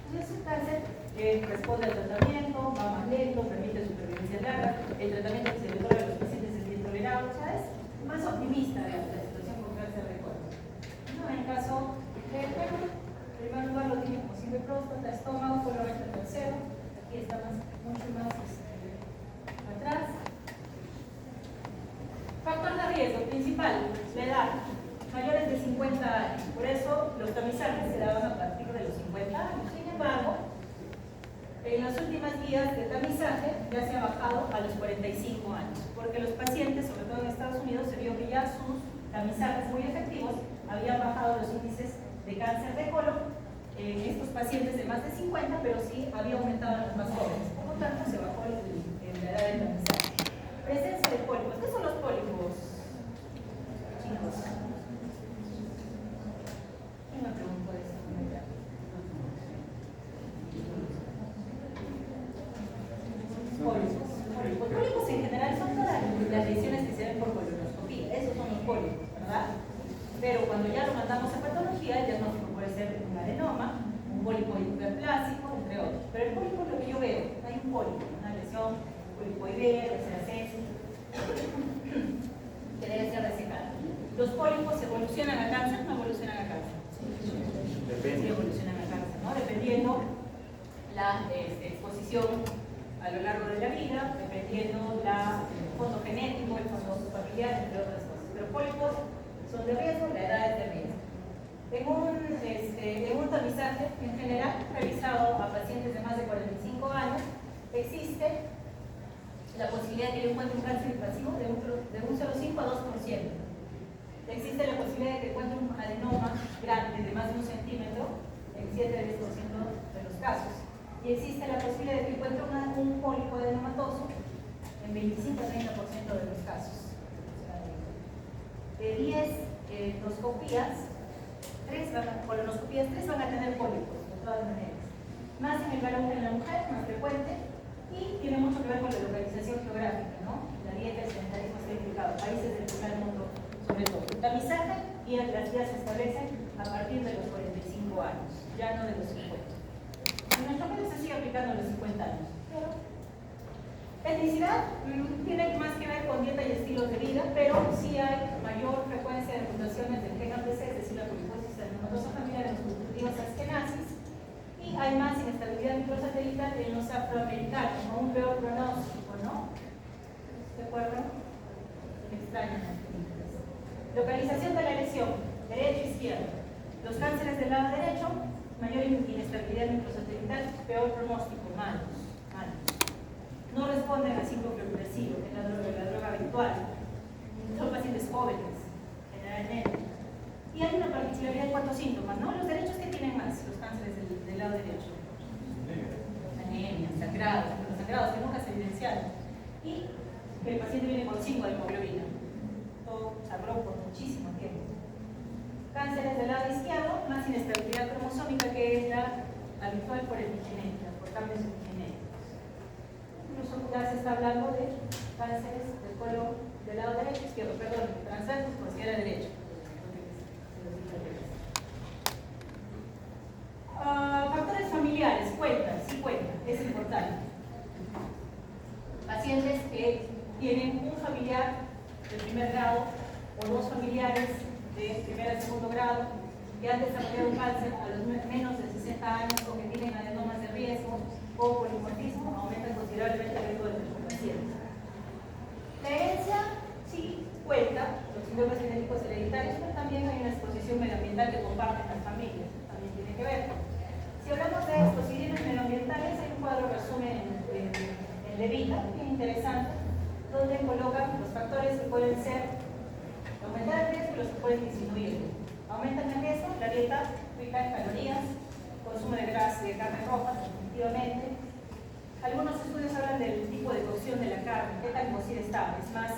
Entonces, es un cáncer que responde al tratamiento, va más lento, permite supervivencia larga, el tratamiento que se le otorga a los pacientes es bien tolerado, o sea, es más optimista de la situación con cáncer de colon. No, en el caso de Perú, en primer lugar lo tiene como simple próstata, estómago, colorectal tercero, aquí está mucho más atrás. Factor de riesgo principal, la edad, mayores de 50 años, por eso los tamizajes se daban a partir de los 50 años. Sin embargo, en las últimas guías de tamizaje ya se ha bajado a los 45 años, porque los pacientes, sobre todo en Estados Unidos, se vio que ya sus tamizajes muy efectivos habían bajado los índices de cáncer de colon en estos pacientes de más de 50, pero sí había aumentado en los más jóvenes. Por lo tanto, se bajó en la edad de tamizaje. Presencia de pólipos. ¿Qué son los pólipos, chicos? nos damos a patología, el diagnóstico puede ser un adenoma, un pólipo hiperplásico, entre otros. Pero el pólipo es lo que yo veo, hay un pólipo, una lesión polipoidea, que se hace que debe ser resecada. ¿Los pólipos evolucionan a cáncer? ¿No evolucionan a cáncer? Depende. Sí, evolucionan a cáncer, ¿no? Dependiendo la exposición a lo largo de la vida, dependiendo la fondo genético, el fondo familiar, entre otras cosas. Pero pólipos son de riesgo, la edad es de riesgo. En un tamizaje en general realizado a pacientes de más de 45 años, existe la posibilidad de que yo encuentre un cáncer invasivo de un 0,5 a 2%. Existe la posibilidad de que encuentre un adenoma grande de más de 1 centímetro en 7 a 10% de los casos. Y existe la posibilidad de que encuentre un pólipo adenomatoso en 25 a 30% de los casos. De 10 endoscopías, 3 van a tener pólipos, de todas maneras. Más en el varón que en la mujer, más frecuente, y tiene mucho que ver con la localización geográfica, ¿no? La dieta, el sedentarismo está implicado, países del primer mundo, sobre todo. El tamizaje y las guías se establecen a partir de los 45 años, ya no de los 50. En nuestro país se sigue aplicando a los 50 años. Pero etnicidad tiene más que ver con dieta y estilos de vida, pero sí hay mayor frecuencia de mutaciones del gen APC, es decir, la poliposis adenomatosa familiar en los constitutivos askenazis, y hay más inestabilidad microsatelital en los afroamericanos, con un peor pronóstico, ¿no? ¿De acuerdo? Extraño. Localización de la lesión, derecho e izquierdo. Los cánceres del lado derecho, mayor inestabilidad microsatelital, peor pronóstico, malos. No responden al ciclo progresivo, que es la droga habitual. Son pacientes jóvenes, generalmente. Y hay una particularidad de 4 síntomas, ¿no? Los derechos que tienen más, los cánceres del lado derecho. Anemia, sangrados, los sangrados que nunca se evidenciaron. Y que el paciente viene con 5 de hemoglobina. Todo sangró por muchísimo tiempo. Cánceres del lado izquierdo, más inestabilidad cromosómica, que es la habitual por epigenética, por cambios epigenéticos. Incluso ya se está hablando de cánceres del colon del lado derecho, izquierdo, perdón, transversos por si era derecho. Factores familiares, cuentan, sí cuentan, es importante. Pacientes que tienen un familiar de primer grado o 2 familiares de primer a segundo grado que han desarrollado un cáncer a los menos de 60 años o que tienen adenomas de riesgo o polimorfismo, aumentan considerablemente el riesgo de pacientes. La herencia sí cuenta, los síndromes genéticos hereditarios, pero también hay una exposición medioambiental que comparten las familias, también tiene que ver. Si hablamos de exposiciones medioambientales, hay un cuadro resumen en Levita, bien interesante, donde colocan los factores que pueden ser aumentar el riesgo y los que pueden disminuir. Aumentan el riesgo, la dieta rica en calorías, consumo de grasa y de carne roja, definitivamente. Algunos estudios hablan del tipo de cocción de la carne, qué tan cocida está, es más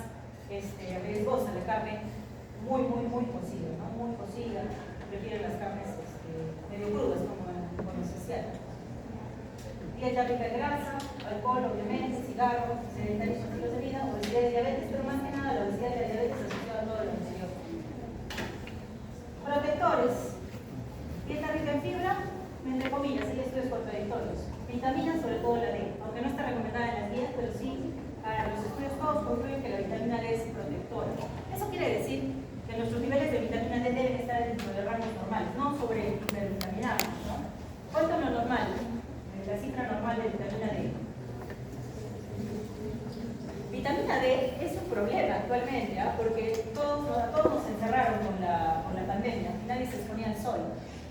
riesgosa la carne muy cocida, ¿no? Muy cocida, prefieren las carnes medio crudas como social. Dieta rica en grasa, alcohol, obviamente, cigarros, sedentarismo, estilos de vida, obesidad y diabetes, pero más que nada la obesidad y la diabetes asociada a todo lo anterior. Protectores. Dieta rica en fibra, entre comillas, hay estudios contradictorios. Vitaminas, sobre todo la D, aunque no está recomendada en las guías, pero sí, los estudios todos concluyen que la vitamina D es protectora. Eso quiere decir que nuestros niveles de vitamina D deben estar dentro de rangos normales, no sobre hipervitaminados, ¿no? ¿Cuánto es lo normal? La cifra normal de vitamina D. Vitamina D es un problema actualmente, ¿eh? Porque todos nos encerraron con la pandemia, nadie se exponía al sol.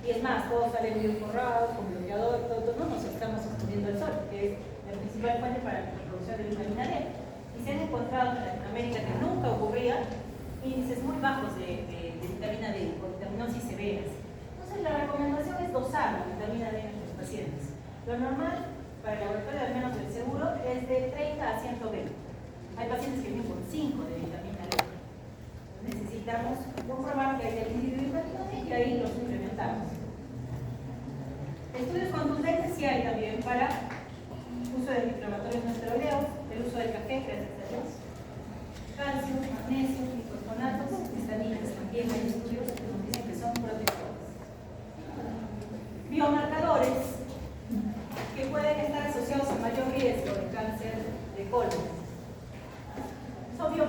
Y es más, todos salen bien forrados, con bloqueador, todos no nos estamos exponiendo al sol, que es la principal fuente para la producción de vitamina D. Y se han encontrado en Latinoamérica, que nunca ocurría, índices muy bajos de vitamina D, con vitaminosis severas. Entonces la recomendación es dosar la vitamina D en nuestros pacientes. Lo normal para el laboratorio, al menos del seguro, es de 30 a 120. Hay pacientes que vienen con 5 de vitamina D. Necesitamos comprobar que hay déficit de vitamina D y ahí los implementamos. Estudios contundentes sí hay también para uso de antiinflamatorios no esteroideos, el uso del café, gracias a Dios. Calcio, magnesio, bicarbonatos, cristalinas, también hay estudios que nos dicen que son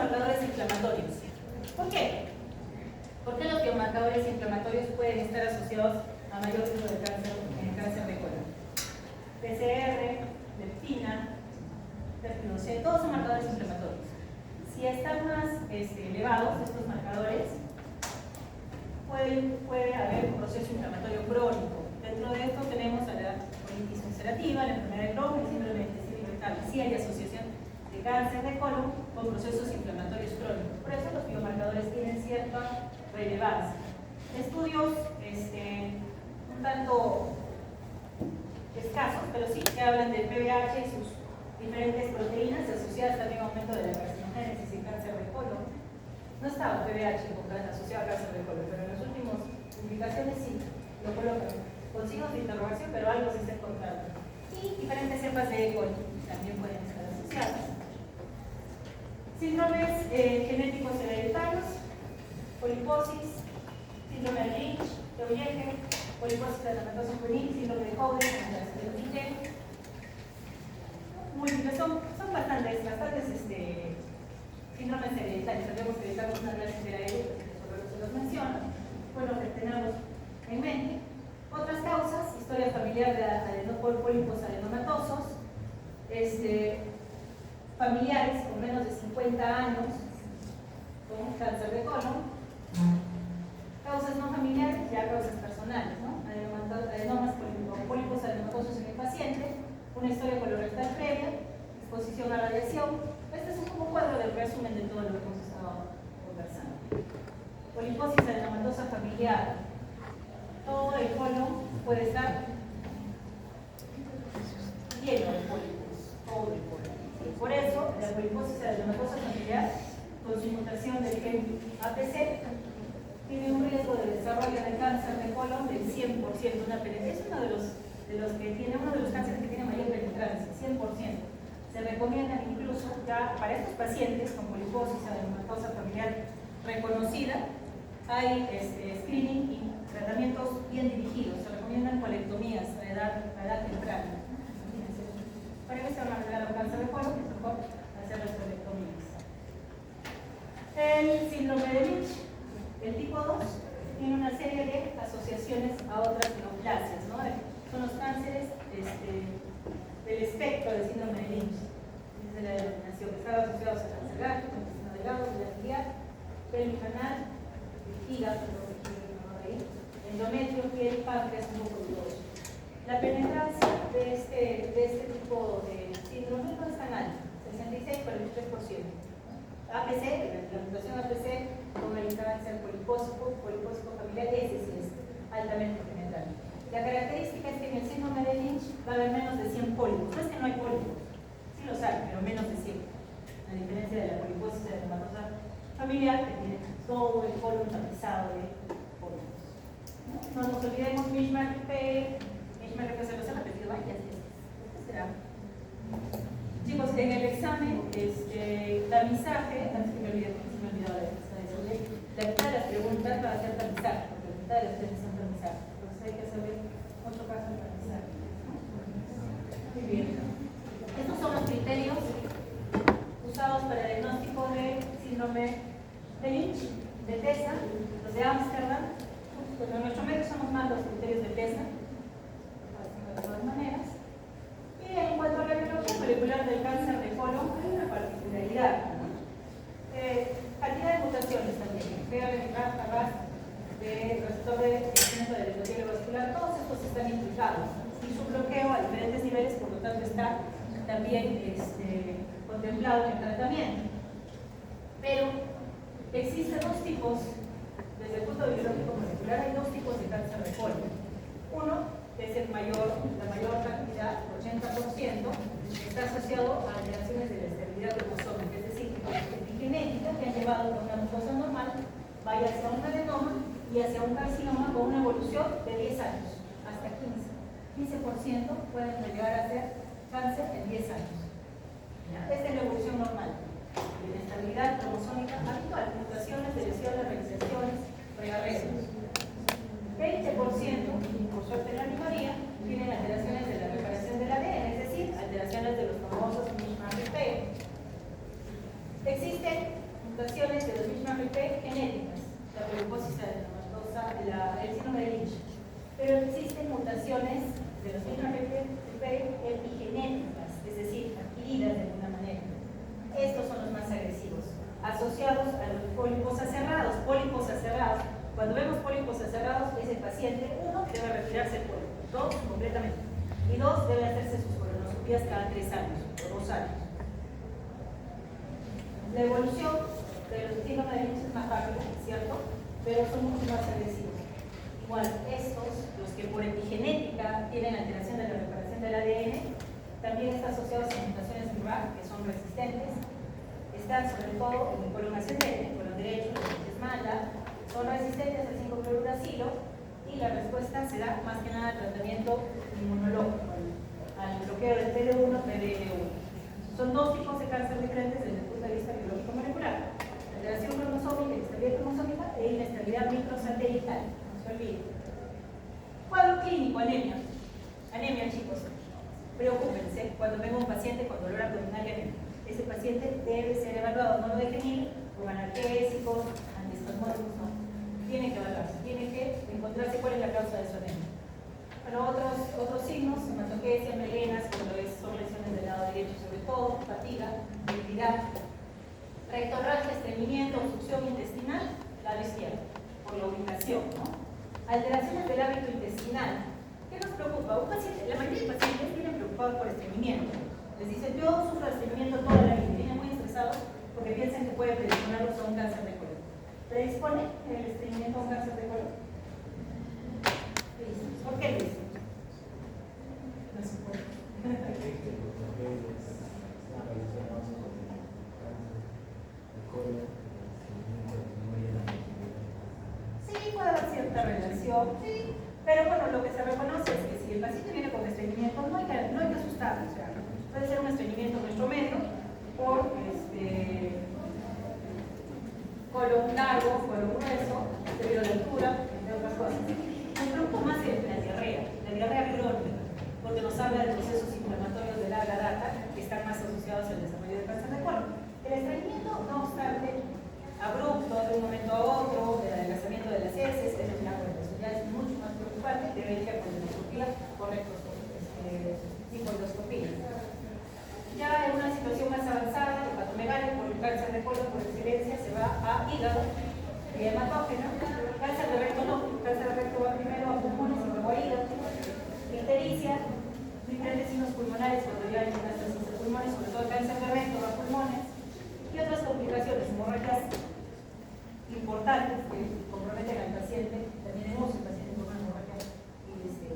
biomarcadores inflamatorios. ¿Por qué? ¿Por qué los biomarcadores inflamatorios pueden estar asociados a mayor riesgo de cáncer en el cáncer de colon? PCR, leptina, péptido C, todos son marcadores inflamatorios. Si están más elevados estos marcadores, puede haber un proceso inflamatorio crónico. Dentro de esto tenemos a la colitis ulcerativa, la enfermedad de Crohn, el síndrome de intestino irritable. Sí hay asociación de cáncer de colon con procesos inflamatorios crónicos. Por eso los biomarcadores tienen cierta relevancia. Estudios un tanto escasos, pero sí que hablan del PBH y sus diferentes proteínas asociadas también a aumento de la carcinogénesis y cáncer de colon. No estaba PBH asociado a cáncer de colon, pero en las últimas publicaciones sí lo colocan con signos de interrogación, pero algo se está encontrando. Y diferentes cepas de E. coli también pueden estar asociadas. Síndromes genéticos hereditarios, poliposis, síndrome de Lynch, de Oyege, poliposis eritematosa juvenil, síndrome de Cowden, múltiples, son bastantes síndromes hereditarios. Tendríamos que dedicarnos una clase entera a ellos, sobre se los menciono, bueno, que tenemos en mente. Otras causas, historia familiar de pólipos adenomatosos, familiares con menos de 50 años con cáncer de colon, causas no familiares, ya causas personales, ¿no? Adenomas con pólipos adenomatosos en el paciente, una historia colorectal previa, exposición a radiación. Este es un cuadro del resumen de todo lo que hemos estado conversando. Poliposis adenomatosa familiar. Todo el colon puede estar lleno de pólipos, todo el colon. Y por eso, la poliposis adenomatosa familiar, con su mutación del gen APC, tiene un riesgo de desarrollo de cáncer de colon del 100%. Es uno de los cánceres que tiene mayor penetrancia, 100%. Se recomiendan incluso ya para estos pacientes con poliposis adenomatosa familiar reconocida, hay screening y tratamientos bien dirigidos. Se recomiendan colectomías a edad temprana. Para que se van a arreglar un cáncer de colon, es mejor hacer las colectomías. El síndrome de Lynch, el tipo 2, tiene una serie de asociaciones a otras neoplasias, ¿no? Son los cánceres del espectro del síndrome de Lynch. Dice la denominación, que están asociados a cáncer gástrico, intestino delgado, biliar, pelvis anal, hígado, endometrio, piel, páncreas, músculo dudoso. La penetrancia de este tipo de síndrome no es tan alta, 66-43%. APC, la mutación APC con el cáncer polipósico familiar, ese sí es altamente penetrante. La característica es que en el síndrome de Lynch va a haber menos de 100 pólipos. No es que no hay pólipos, sí los hay, pero menos de 100. A diferencia de la poliposis adenomatosa familiar, que tiene todo el colon tapizado de pólipos. No nos olvidemos Mishmack se los he repetido varias veces. ¿Qué será? Chicos, en el examen, tamizaje, antes que me olvide, porque se me olvidó la mitad de las preguntas va a ser tamizaje, porque la mitad de las preguntas son tamizaje. Entonces hay que saber otro caso de tamizaje. Muy bien. Estos son los criterios usados para el diagnóstico de síndrome de Lynch, de TESA, los de Ámsterdam. Pues en nuestro medio usamos más los criterios de TESA, de todas maneras. Y en cuanto a la biología molecular del cáncer de colon, hay una particularidad. Cantidad de mutaciones también. RAS, de receptor de crecimiento del endotelio vascular, todos estos están implicados. Y su bloqueo a diferentes niveles, por lo tanto, está también contemplado en el tratamiento. Pero existen dos tipos, desde el punto de vista biológico molecular, hay dos tipos de cáncer de colon. Uno es la mayor cantidad, 80%, está asociado a alteraciones de la estabilidad cromosómica, es decir, epigenética que han llevado a una mucosa normal, vaya hacia un adenoma y hacia un carcinoma con una evolución de 10 años, hasta 15% pueden llegar a ser cáncer en 10 años. Esta es la evolución normal, de la estabilidad cromosómica habitual, mutaciones, deleciones, realizaciones, rearreglos. 20%, por suerte la minoría, tienen alteraciones de la reparación del ADN, es decir, alteraciones de los famosos Mishmack. Existen mutaciones de los mismos RP genéticas, la poliposis adenomatosa, el síndrome de Lynch. Pero existen mutaciones de los mismos RP epigenéticas, es decir, adquiridas de alguna manera. Estos son los más agresivos, asociados a los pólipos aserrados. Pólipos aserrados, cuando vemos pólipos aserrados, es el paciente, uno, que debe retirarse el pólipo, dos, completamente, y dos, debe hacerse sus colonoscopías cada 3 años o 2 años. La evolución de los síndromes de Lynch es más rápida, ¿cierto? Pero son mucho más agresivos. Igual, estos, los que por epigenética tienen alteración de la reparación del ADN, también están asociados a mutaciones en RAF, que son resistentes. Están sobre todo en el colon ascendente, el colon derecho, que es mala, son resistentes al 5-fluoruracilo y la respuesta se da más que nada al tratamiento inmunológico, al bloqueo del PD1, PDL1. Son dos tipos de cáncer diferentes desde el punto de vista biológico molecular: alteración cromosómica, inestabilidad cromosómica e inestabilidad microsatelital. No se olviden. Cuadro clínico, anemia. Anemia, chicos. Preocúpense cuando venga un paciente con dolor abdominal y anemia. Ese paciente debe ser evaluado, no lo dejen ir con analgésicos, antiespasmódicos, no. Tiene que evaluarse, tiene que encontrarse cuál es la causa de su anemia. Bueno, otros signos, hematogesia, melenas, cuando son lesiones del lado derecho sobre todo, fatiga, debilidad, rectorragia, estreñimiento, obstrucción intestinal, lado izquierdo, por la ubicación, ¿no? Alteraciones del hábito intestinal. ¿Qué nos preocupa? Un paciente, la mayoría de pacientes vienen preocupados por estreñimiento. Les dicen, yo sufro estreñimiento toda la vida, vienen muy estresados porque piensan que puede predisponerlos a un cáncer de colon. ¿Predispone el estreñimiento a un cáncer de colon? ¿Por qué lo dicen? No se puede. Sí, puede haber cierta relación, sí, pero bueno, lo que se reconoce es que si el paciente viene con estreñimiento, no hay que asustarlo, o sea, puede ser un estreñimiento nuestro medio por colon largo, colon grueso, debido a la altura, entre otras cosas. Me preocupa más la diarrea crónica, porque nos habla de procesos inflamatorios de larga data que están más asociados al desarrollo del cáncer de colon. El estreñimiento, no obstante, abrupto de un momento a otro, del adelgazamiento de las heces, eso ya es mucho más preocupante, debe ir a colonoscopía o psicoendoscopía. Ya en una situación más avanzada, hepatomegalia, por el cáncer de colon por excelencia, se va a hígado, hematógeno, cáncer de recto no, cáncer de recto va primero a pulmones y luego a hígado, ictericia, diferentes signos pulmonares cuando ya hay metástasis de pulmones, sobre todo el cáncer de recto va a pulmones, y otras complicaciones, hemorragias importantes que comprometen al paciente, también hemos el paciente con una hemorragia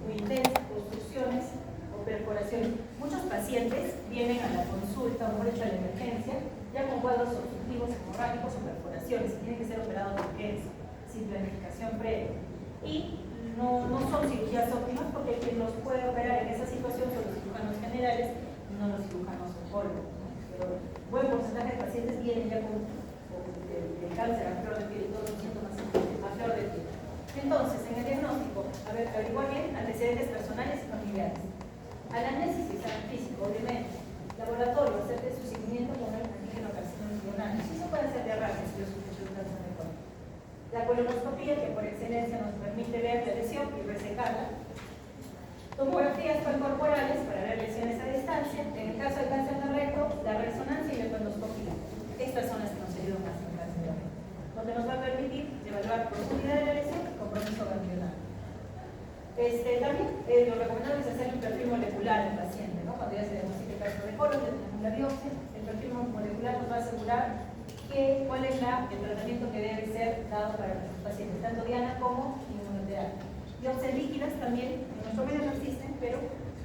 muy intensa, obstrucciones o perforaciones. Muchos pacientes vienen a la consulta o por hecho a la emergencia ya con cuadros obstructivos hemorrágicos o perforaciones, tienen que ser operados de urgencia, sin planificación previa. Y no son cirugías óptimas porque quien los puede operar en esa situación son los cirujanos generales y no los cirujanos oncólogos. Pero buen porcentaje de pacientes vienen ya con el cáncer a flor de piel y todos los síntomas a flor de piel. Entonces, en el diagnóstico, averiguar bien antecedentes personales y familiares. Anamnesis y examen físico, obviamente. Laboratorio, hacerte su seguimiento con el antígeno carcinoma embrionario. Sí se puede hacer de arranque si yo sospecho un cáncer de colon. La colonoscopía, que por excelencia nos permite ver la lesión y resecarla. Tomografías corporales para ver lesiones a distancia. En el caso del cáncer de recto, la resonancia y la colonoscopía. Estas son las que nos ayudan más en el cáncer de recto, donde nos va a permitir evaluar profundidad de la lesión y compromiso ganglionar. También lo recomendable es hacer un perfil molecular al paciente, ¿no? Cuando ya se diagnostica el cáncer de colon, tenemos la biopsia, el perfil molecular nos va a asegurar cuál es el tratamiento que debe ser dado para nuestros pacientes, tanto diana como inmunoterapia. Biopsias líquidas también, en nuestro medio no existen, pero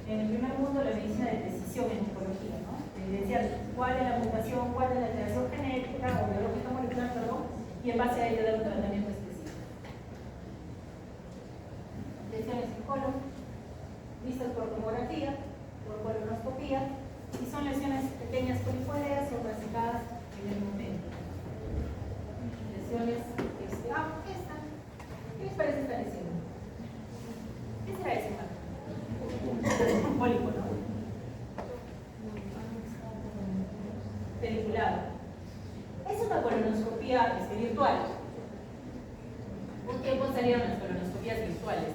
en el primer mundo la medicina de precisión en oncología, ¿no? Evidenciar cuál es la mutación, cuál es la alteración genética o biológica molecular, perdón, y en base a ello dar un tratamiento específico. Lesiones en colon, vistas por tomografía, por colonoscopía, y son lesiones pequeñas polipoideas o resecadas en el momento. Lesiones, ¿qué les parece esta lesión? ¿Qué será ese marco? Un pólipo, ¿no? Peliculado. Es una colonoscopia colonoscopía virtual. Un tiempo salieron las colonoscopías virtuales,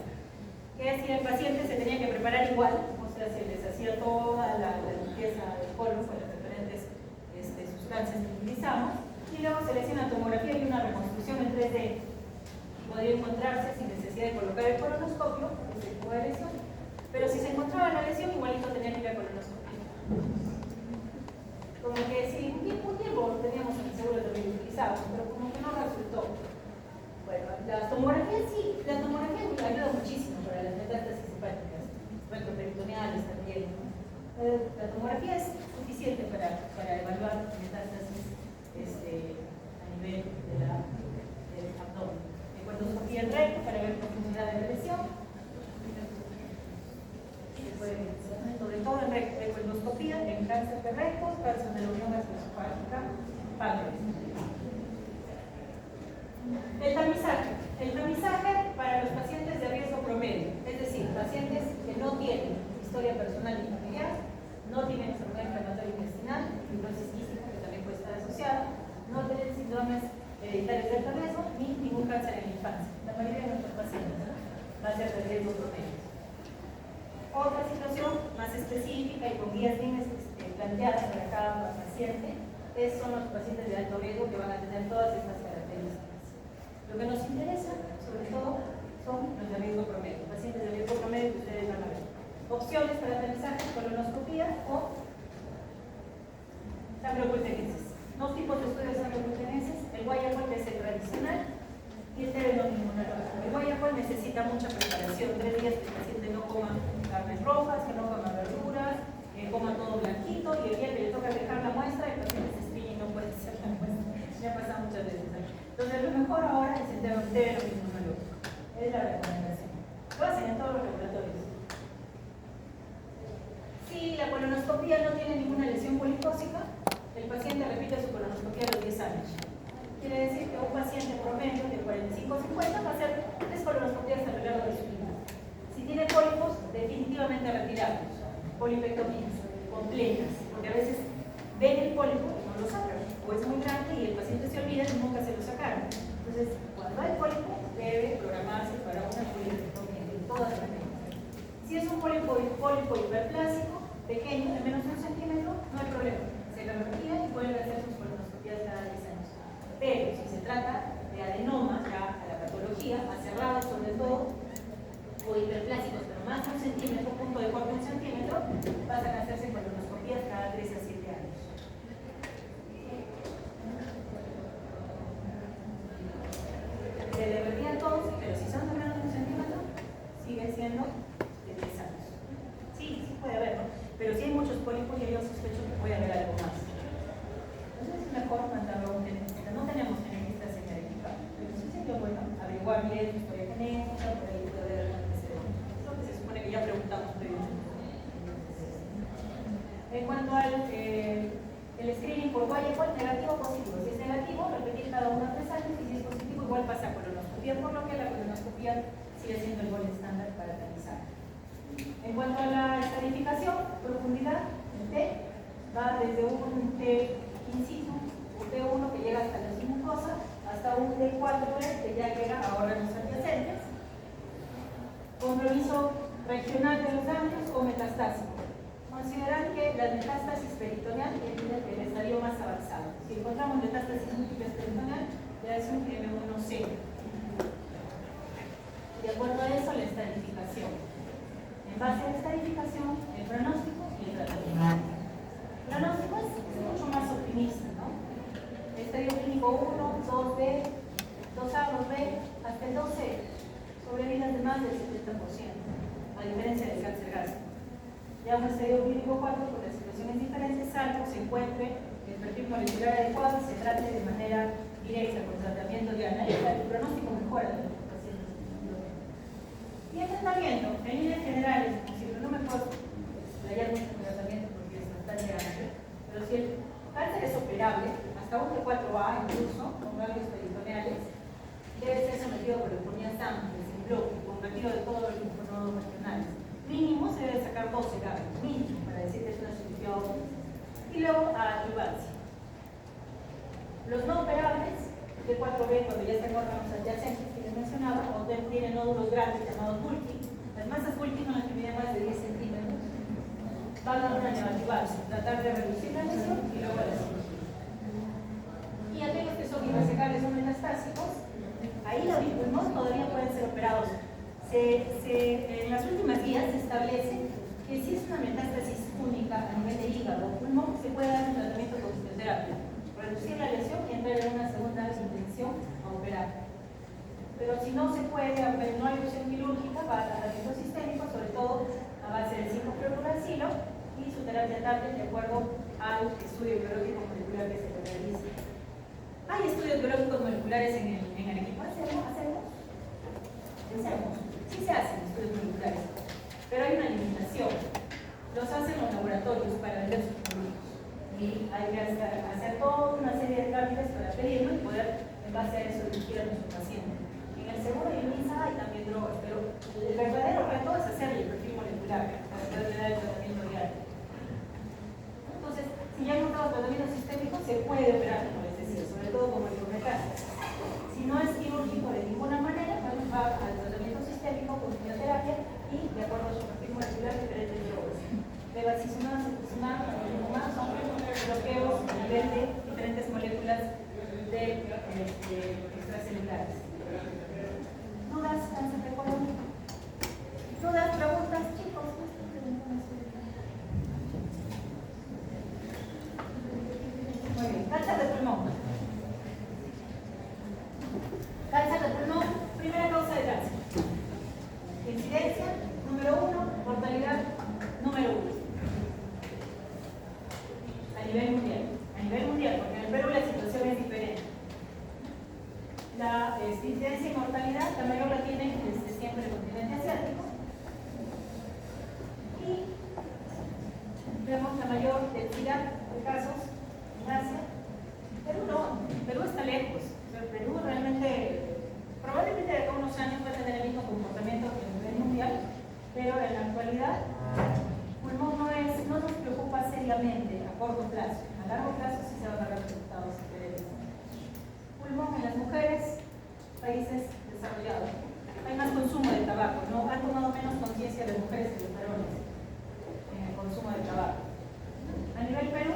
que si el paciente se tenía que preparar igual, o sea, se les hacía toda la limpieza del colon con las diferentes sustancias que utilizamos, y luego se le hacía una tomografía y una reconstrucción en 3D. Podría encontrarse sin necesidad de colocar el colonoscopio, ese tipo de lesión, pero si se encontraba la lesión, igualito tenía que ir a colonoscopia. Como que sí, un tiempo teníamos en el seguro también utilizado, pero como que no resultó. Bueno, las tomografías sí, la tomografía ayuda muchísimo para las metástasis hepáticas, retroperitoneales también, ¿no? La tomografía es suficiente para evaluar metástasis a nivel del abdomen. Ecuendoscopía en recto para ver profundidad de la lesión. Sobre todo en recto, ecuendoscopía en cáncer de recto, cáncer de la unión gastroesofágica, páncreas. El tamizaje para los pacientes de riesgo promedio, es decir, pacientes que no tienen historia personal ni familiar, no tienen enfermedad inflamatoria intestinal, fibrosis quística que también puede estar asociada, no tienen síndromes hereditarios de alto riesgo ni ningún cáncer en la infancia. La mayoría de nuestros pacientes, ¿no?, va a ser de riesgo promedio. Otra situación más específica y con guías bien planteadas para cada paciente son los pacientes de alto riesgo que van a tener todas estas características. Lo que nos interesa, sobre todo, son los de riesgo promedio, pacientes de riesgo promedio que ustedes van a ver. Opciones para aterrizaje, colonoscopía o sangrocultenesis. Dos tipos de estudios de sangrocultenesis, el Guayaquil, que es el tradicional, y el terenoinmunológico. El Guayaquil necesita mucha preparación, 3 días que el paciente no coma carnes rojas, que no coma verduras, que coma todo blanquito, y el día que le toca dejar la muestra, el paciente se estriña y no puede hacer la muestra. Me ha pasado muchas veces. Entonces, lo mejor ahora es el terenoinmunológico. Es la recomendación. Lo hacen en todos los laboratorios. Si la colonoscopía no tiene ninguna lesión policósica, el paciente repite su colonoscopía a los 10 años. Quiere decir que un paciente promedio de 45-50 va a hacer 3 colonoscopías a lo largo de su vida. Si tiene pólipos, definitivamente retirarlos. Polipectomías completas, porque a veces ven el pólipo y no lo sacan, o es muy grande y el paciente se olvida y nunca se lo sacaron. Entonces, cuando hay pólipo, debe programarse para una polipectomía de todas las maneras. Si es un pólipo hiperplásico, pequeño, de menos de 1 centímetro, no hay problema. Se lo retira y pueden hacer sus colonoscopías cada 10 años. Pero si se trata de adenomas, ya a la patología, aserrados sobre todo, o hiperplásicos, pero más de 1 centímetro, punto de corte 1 centímetro, pasan a hacerse colonoscopías cada 3 a 7 años. Se le retiran todos, pero si son de menos de 1 centímetro, siguen siendo de 10 años. Sí, sí puede haber, ¿no? Pero si hay muchos pólipos, yo sospecho que puede haber algo más. Entonces es mejor mandarlo a un genética. No tenemos genetistas en el equipo, pero sí sería bueno averiguar bien su historia genética, por ahí puede haber algún antecedente. Es lo que se supone que ya preguntamos previamente. En cuanto al el screening por Guayaquil, negativo o positivo. Si es negativo, repetir cada 1 a 3 años, y si es positivo, igual pasa a colonoscopía, por lo que la colonoscopía sigue siendo el gol estándar para analizar. En cuanto a la estadificación, profundidad, el T va desde un T in situ, un T1 que llega hasta la submucosa, hasta un T4 que ya llega a órganos adyacentes. Compromiso regional de los ganglios o metastásico. Considerar que la metástasis peritoneal es el estadio más avanzado. Si encontramos metástasis múltiples peritoneal, ya es un M1C. De acuerdo a eso, la estadificación. En base a la estadificación, el pronóstico y el tratamiento. El pronóstico es mucho más optimista, ¿no? Estadio clínico 1, 2B, 2A, 2B, hasta el 2C, sobrevidas de más del 70%, a diferencia del cáncer gástrico. Ya un estadio clínico 4, con las situaciones diferentes, salvo se encuentre el perfil molecular adecuado y se trate de manera directa con tratamiento de analítica, el pronóstico mejora de los pacientes. Y el tratamiento, en líneas generales, como siempre, no me puedo explayar mucho en el tratamiento porque es bastante amplio, pero si el cáncer es operable, hasta un T4A incluso, con ganglios peritoneales, debe ser sometido a colectomía sample, sin bloque, con retiro de todos los linfonodos regionales. Mínimo se debe sacar 12 ganglios, mínimo, para decir que es una cirugía óptima. Y luego a adjuvancia. Los no operables T4B, cuando ya están órganos adyacentes que les mencionaba, o tiene nódulos grandes llamados bulky. Las masas bulky son las que miden más de 10 centímetros. Van a una neoadjuvancia, tratar de reducir la lesión y luego la cirugía. Y aquellos que son irresecales o metastásicos, ahí los pulmones todavía pueden ser operados. En las últimas guías se establece que si es una metástasis única a nivel de hígado o pulmón, se puede dar un tratamiento con fisioterapia, reducir la lesión y entrar en una segunda intención a operar. Pero si no se puede, no hay opción quirúrgica para tratamiento sistémico, sobre todo a base del 5-fluoruracilo y su terapia táctil de acuerdo al estudio biológico molecular que se realiza. ¿Hay estudios biológicos moleculares en el equipo? ¿Hacemos? ¿Qué hacemos? Sí se hacen estudios moleculares, pero hay una limitación. Los hacen los laboratorios para vender sus productos. Y hay que hacer toda una serie de trámites para pedirlo y poder, en base a eso, dirigir a nuestro paciente. En el seguro y en MISA hay también drogas, pero el verdadero reto es hacerle el perfil molecular para poder dar el tratamiento diario. Entonces, si ya hemos dado tratamiento sistémico, se puede operar, como les decía, sobre todo como el metástasis. Si no es quirúrgico de ninguna manera, vamos a al tratamiento sistémico con quimioterapia y, de acuerdo a su perfil molecular, diferentes drogas. Bevacizumab, cetuximab, adalimumab son bloqueos a nivel de diferentes moléculas extracelulares. ¿Dudas? ¿Cáncer de colon? ¿Dudas? ¿Preguntas, chicos? Muy bien, cáncer de pulmón. Cáncer de pulmón, primera causa de cáncer. Incidencia, número 1, mortalidad, número 1. A nivel mundial, porque en el Perú la situación es diferente. La incidencia y mortalidad, la mayor la tiene siempre el continente asiático. Y vemos la mayor densidad de casos en Asia. Perú no, Perú está lejos. Perú realmente, probablemente de acá a unos años va a tener el mismo comportamiento que a nivel mundial, pero en la actualidad, pulmón no nos preocupa seriamente a corto plazo. A largo plazo sí se van a ver resultados diferentes. Pulmón en las mujeres, países desarrollados. Hay más consumo de tabaco, ¿no? Han tomado menos conciencia de mujeres que de varones en el consumo de tabaco. A nivel Perú,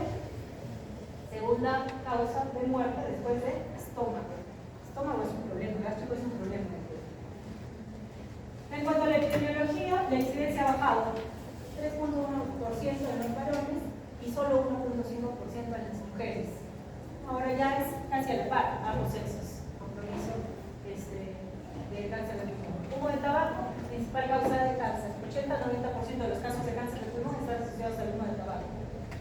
segunda causa de muerte después de estómago. Estómago es un problema, gástrico es un problema. En cuanto a la epidemiología, la incidencia ha bajado 3.1% en los varones y solo 1.5% en las mujeres. Ahora ya es casi a la par, ambos sexos, compromiso de cáncer de pulmón. Humo de tabaco, principal causa de cáncer. 80-90% de los casos de cáncer de pulmón están asociados al humo de tabaco.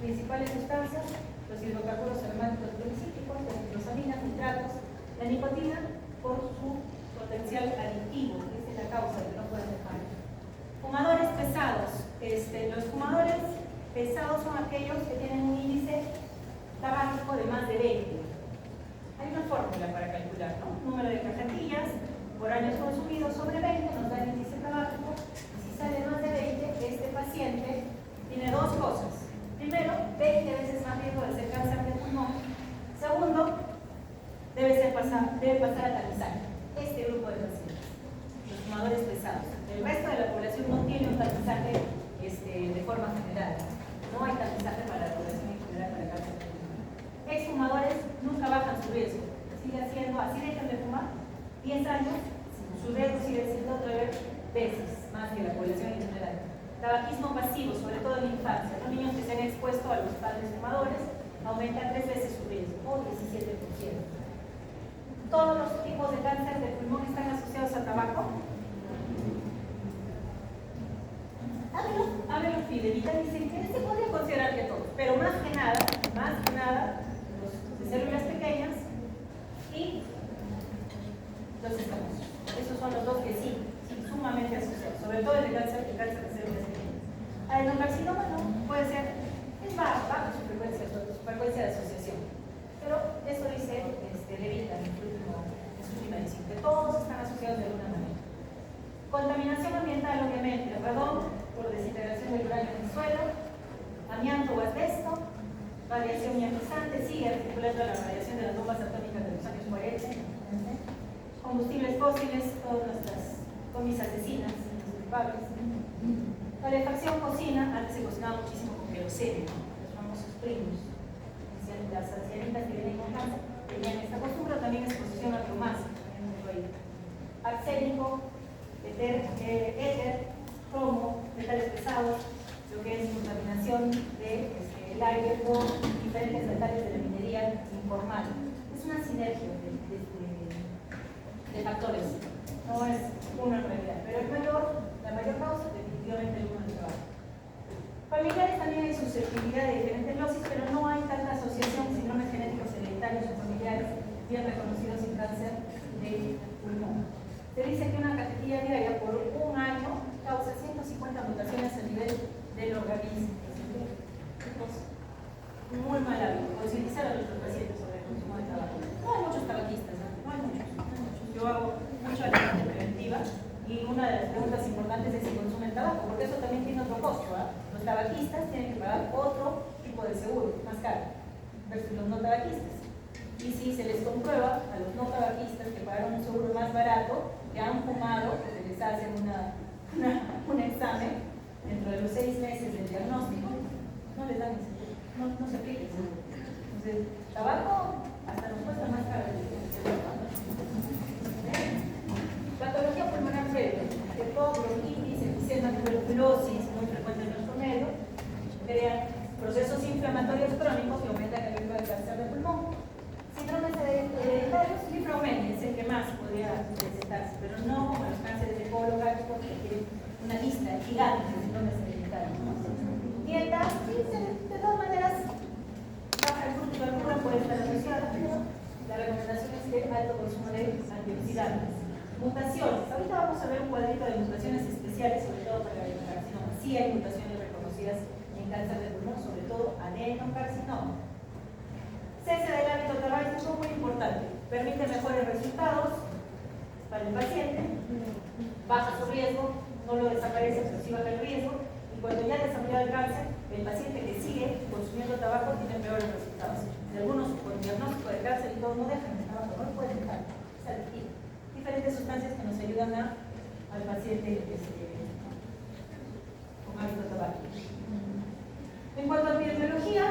Principales sustancias, los hidrocarburos aromáticos policíclicos, las nitrosaminas, nitratos, la nicotina por su potencial adictivo, que es la causa de que no pueden dejar. Fumadores pesados. Los fumadores pesados son aquellos que tienen un índice tabáquico de más de 20. Hay una fórmula para calcular, ¿no? Número de cajetillas por años consumidos sobre 20 nos da el índice tabáquico. Y si sale más de 20, este paciente tiene dos cosas. Primero, 20 veces más riesgo de ser cáncer de pulmón. Segundo, debe pasar a tamizaje. Este grupo de pacientes, los fumadores pesados. El resto de la población no tiene un tamizaje de forma general. No hay tamizaje para la población en general para cáncer de pulmón. Exfumadores nunca bajan su riesgo. Sigue siendo, así dejan de fumar, 10 años, su riesgo sigue siendo 9 veces más que la población en general. Tabaquismo pasivo, sobre todo en la infancia. Los niños que se han expuesto a los padres fumadores aumentan 3 veces su riesgo, o 17%. ¿Todos los tipos de cáncer de pulmón están asociados al tabaco? Hábelo, Fidelita dice que se podría considerar que todos, pero más que nada, los de células pequeñas y los escamosos. Esos son los dos que sí, sumamente asociados, sobre todo el cáncer de células pequeñas. Adenocarcinoma no, puede ser, es baja su frecuencia de asociación, pero eso dice Levita en el último fósiles, todas nuestras comis asesinas, los culpables. Calefacción, cocina, antes se cocinaba muchísimo con queroseno, los famosos primos. Las ancianitas que vienen con cáncer tenían esta costumbre, también exposición a biomasa, arsénico, éter, cromo, metales pesados, lo que es contaminación del aire con diferentes metales de la minería informal. Es una sinergia de factores, no es uno en realidad, pero la mayor causa definitivamente el humo del trabajo. Familiares también hay susceptibilidad de diferentes gnosis, pero no hay tanta asociación, síndromes genéticos hereditarios o familiares bien reconocidos sin cáncer de pulmón. Se dice que una cajetilla diaria por un año causa 150 mutaciones a nivel del organismo. Muy mal hábito, concientizar a nuestros pacientes sobre el consumo de tabaco. No hay muchos tabaquistas, no hay muchos. Yo hago mucha actividad preventiva y una de las preguntas importantes es si consumen tabaco, porque eso también tiene otro costo. Los tabaquistas tienen que pagar otro tipo de seguro, más caro, versus los no tabaquistas. Y si se les comprueba a los no tabaquistas que pagaron un seguro más barato, que han fumado, que se les hace un examen dentro de los 6 meses del diagnóstico, no les dan ese seguro, no se aplica. Entonces, tabaco hasta nos cuesta más caro que el patología pulmonar breve, EPOC, bronquitis, enfisema, tuberculosis, muy frecuente en nuestro medio, crean procesos inflamatorios crónicos que aumentan el riesgo de cáncer de pulmón. Síndromes hereditarios, lipfraumenia es el que más podría presentarse, pero no como los cánceres de colon gástrico que tienen una lista gigante de síndromes hereditarios. Dieta, sí, de todas maneras, baja el fruto y verdura puede estar asociada, pero la recomendación es que alto consumo de antioxidantes. Mutaciones. Ahorita vamos a ver un cuadrito de mutaciones especiales, sobre todo para el adenocarcinoma. Sí hay mutaciones reconocidas en cáncer de pulmón, sobre todo adenocarcinoma. Cese del hábito tabáquico, muy importante. Permite mejores resultados para el paciente, baja su riesgo, no lo desaparece, pero sí baja el riesgo. Y cuando ya desarrolla el cáncer, el paciente que sigue consumiendo tabaco tiene peores resultados. De algunos con diagnóstico de cáncer y todo no dejan el tabaco, no lo pueden dejar, es adictivo. Diferentes sustancias que nos ayudan al paciente con hábito tabáquico. En cuanto a epidemiología,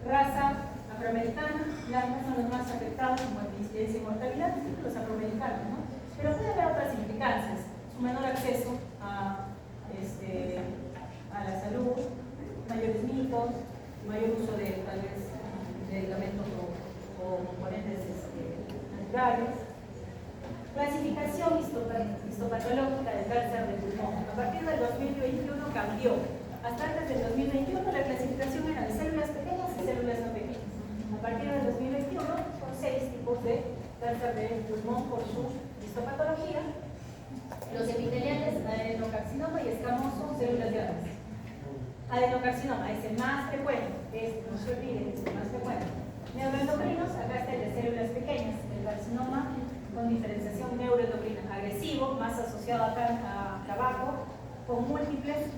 raza afroamericana, blancas son los más afectados en cuanto a incidencia y mortalidad, los afroamericanos, ¿no? Pero puede haber otras implicancias, su menor acceso a la salud, mayores mitos, mayor uso de tal vez medicamentos o componentes naturales. Clasificación histopatológica del cáncer de pulmón. A partir del 2021 cambió. Hasta antes del 2021 la clasificación era de células pequeñas y células no pequeñas. A partir del 2021 son 6 tipos de cáncer de pulmón por su histopatología. Los epiteliales, adenocarcinoma y escamoso, células grandes. Adenocarcinoma es el más frecuente, no se olviden, es el más frecuente. Neuroendocrinos, acá está el de células pequeñas, el carcinoma con diferenciación neuroendocrina, agresivo, más asociado a tabaco, con múltiples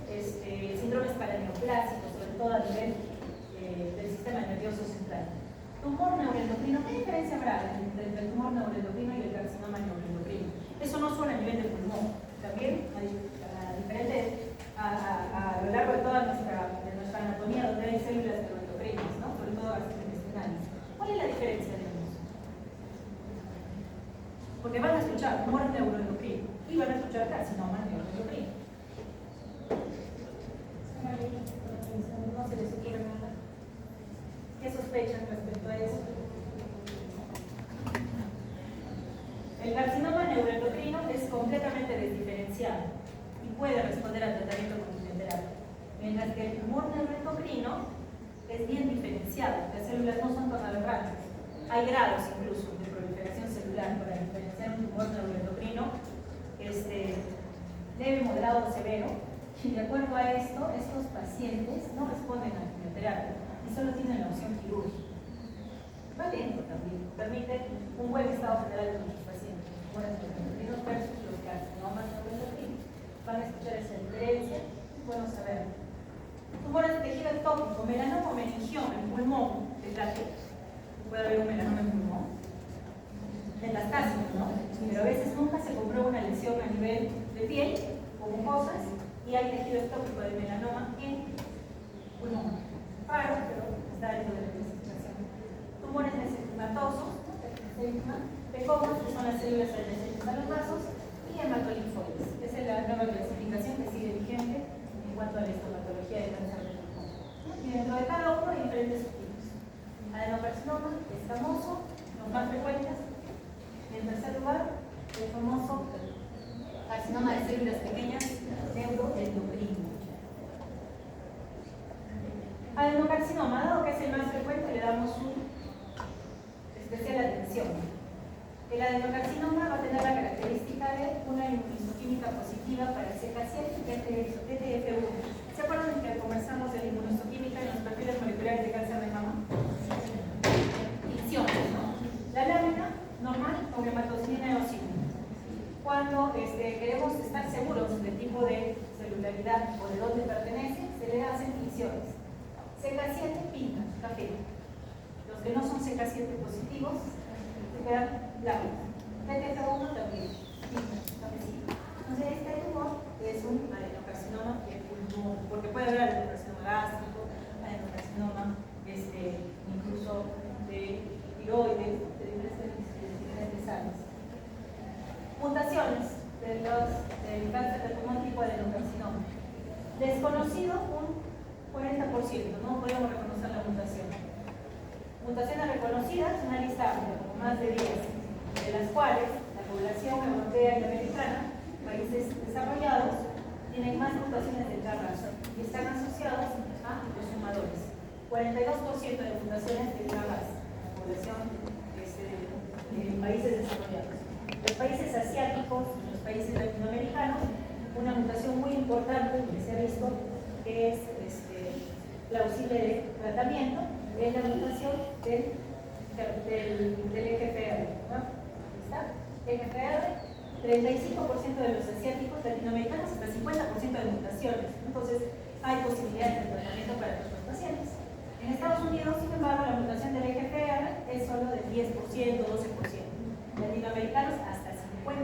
síndromes paraneoplásicos, sobre todo a nivel del sistema nervioso central. Tumor neuroendocrino, ¿qué diferencia habrá entre el tumor neuroendocrino y el carcinoma neuroendocrino? Eso no solo a nivel del pulmón, también a lo largo de toda nuestra anatomía, donde hay células neuroendocrinas, ¿no? Sobre todo gastrointestinales. ¿Cuál es la diferencia de ambos? Porque van a escuchar tumor neuroendocrino y van a escuchar carcinoma neuroendocrino. No se les ocurre nada. ¿Qué sospechan respecto a eso? El carcinoma neuroendocrino es completamente desdiferenciado y puede responder al tratamiento con quimioterapia, mientras que el tumor neuroendocrino es bien diferenciado, las células no son tan aberrantes. Hay grados incluso de proliferación celular para diferenciar un tumor neuroendocrino leve, moderado o severo, y de acuerdo a esto, estos pacientes no responden a la quimioterapia y solo tienen la opción quirúrgica. Va lento también, permite un buen estado general de nuestros pacientes. Tumores neuroendocrinos versus los carcinomas neuroendocrinos. Van a escuchar esa diferencia, bueno saber. Tumores de tejido ectópico, melanoma o meningioma en pulmón, puede haber un melanoma en pulmón. Metastásico, ¿no? Pero a veces nivel de piel, o mucosas, y hay tejido ectópico de melanoma en pulmón. Raro, pero está dentro de la clasificación. Tumores mesenquimatosos, pecomas, que son las células adyacentes a los vasos, y hematolinfoides. Esa es la nueva clasificación que sigue vigente en cuanto a la estomatología de cáncer de pulmón. Y dentro de cada uno hay diferentes subtipos. Adenocarcinoma, escamoso, los más frecuentes. Y en tercer lugar, el famoso carcinoma de células pequeñas, neuroendocrino. Adenocarcinoma, dado que es el más frecuente, le damos una especial atención. El adenocarcinoma va a tener la característica de una inmunohistoquímica positiva para CK7 y TTF1. ¿Se acuerdan que conversamos de la inmunohistoquímica en los perfiles moleculares de cáncer de mama? Ficciones, ¿no? La lámina normal con hematoxina eosina. Cuando queremos estar seguros del tipo de celularidad o de dónde pertenece, se le hacen ficciones. CK7 pinta, café. Los que no son CK7 positivos se quedan blancos. TTF1 también, pinta, cafecito. Entonces este tumor es un adenocarcinoma de pulmón, porque puede haber adenocarcinoma gástrico, adenocarcinoma incluso de tiroides, de diferentes áreas. Mutaciones del cáncer de pulmón tipo adenocarcinoma. Desconocido un 40%, no podemos reconocer la mutación. Mutaciones reconocidas, una lista amplia, más de 10, de las cuales la población europea y americana, países desarrollados, tienen más mutaciones de tal raza y están asociados a los fumadores. 42% de mutaciones de tal raza, la población de países desarrollados. Los países asiáticos, los países latinoamericanos, una mutación muy importante que se ha visto que es plausible de tratamiento, es la mutación del EGFR. ¿No? ¿Está? EGFR, 35% de los asiáticos latinoamericanos, hasta 50% de mutaciones. Entonces, hay posibilidades de tratamiento para nuestros pacientes. En Estados Unidos, sin embargo, la mutación del EGFR es solo del 10%, 12%. Latinoamericanos hasta 50%.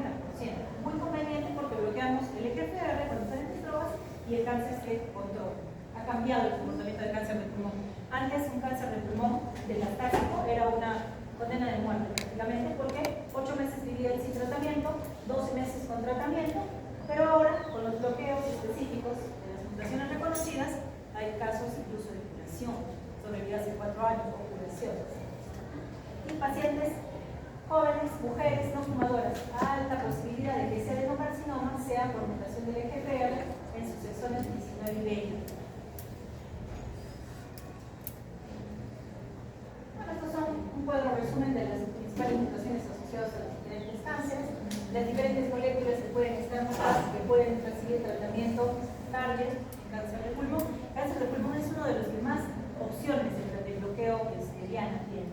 Muy conveniente porque bloqueamos el EGFR con diferentes drogas y el cáncer se controla. Ha cambiado el comportamiento del cáncer de pulmón. Antes un cáncer de pulmón metastásico era una condena de muerte prácticamente porque 8 meses vivía sin tratamiento, 12 meses con tratamiento, pero ahora con los bloqueos específicos de las mutaciones reconocidas hay casos incluso de curación, sobrevida hace 4 años o curación. Y pacientes jóvenes, mujeres no fumadoras, alta posibilidad de que ese adenocarcinoma sea por mutación del EGFR en sus exones 19 y 20. Bueno, estos son un cuadro resumen de las principales mutaciones asociadas a los diferentes cánceres. Las diferentes moléculas que pueden estar mutadas, que pueden recibir tratamiento target en cáncer de pulmón. Cáncer de pulmón es uno de los que más opciones de bloqueo diana tiene.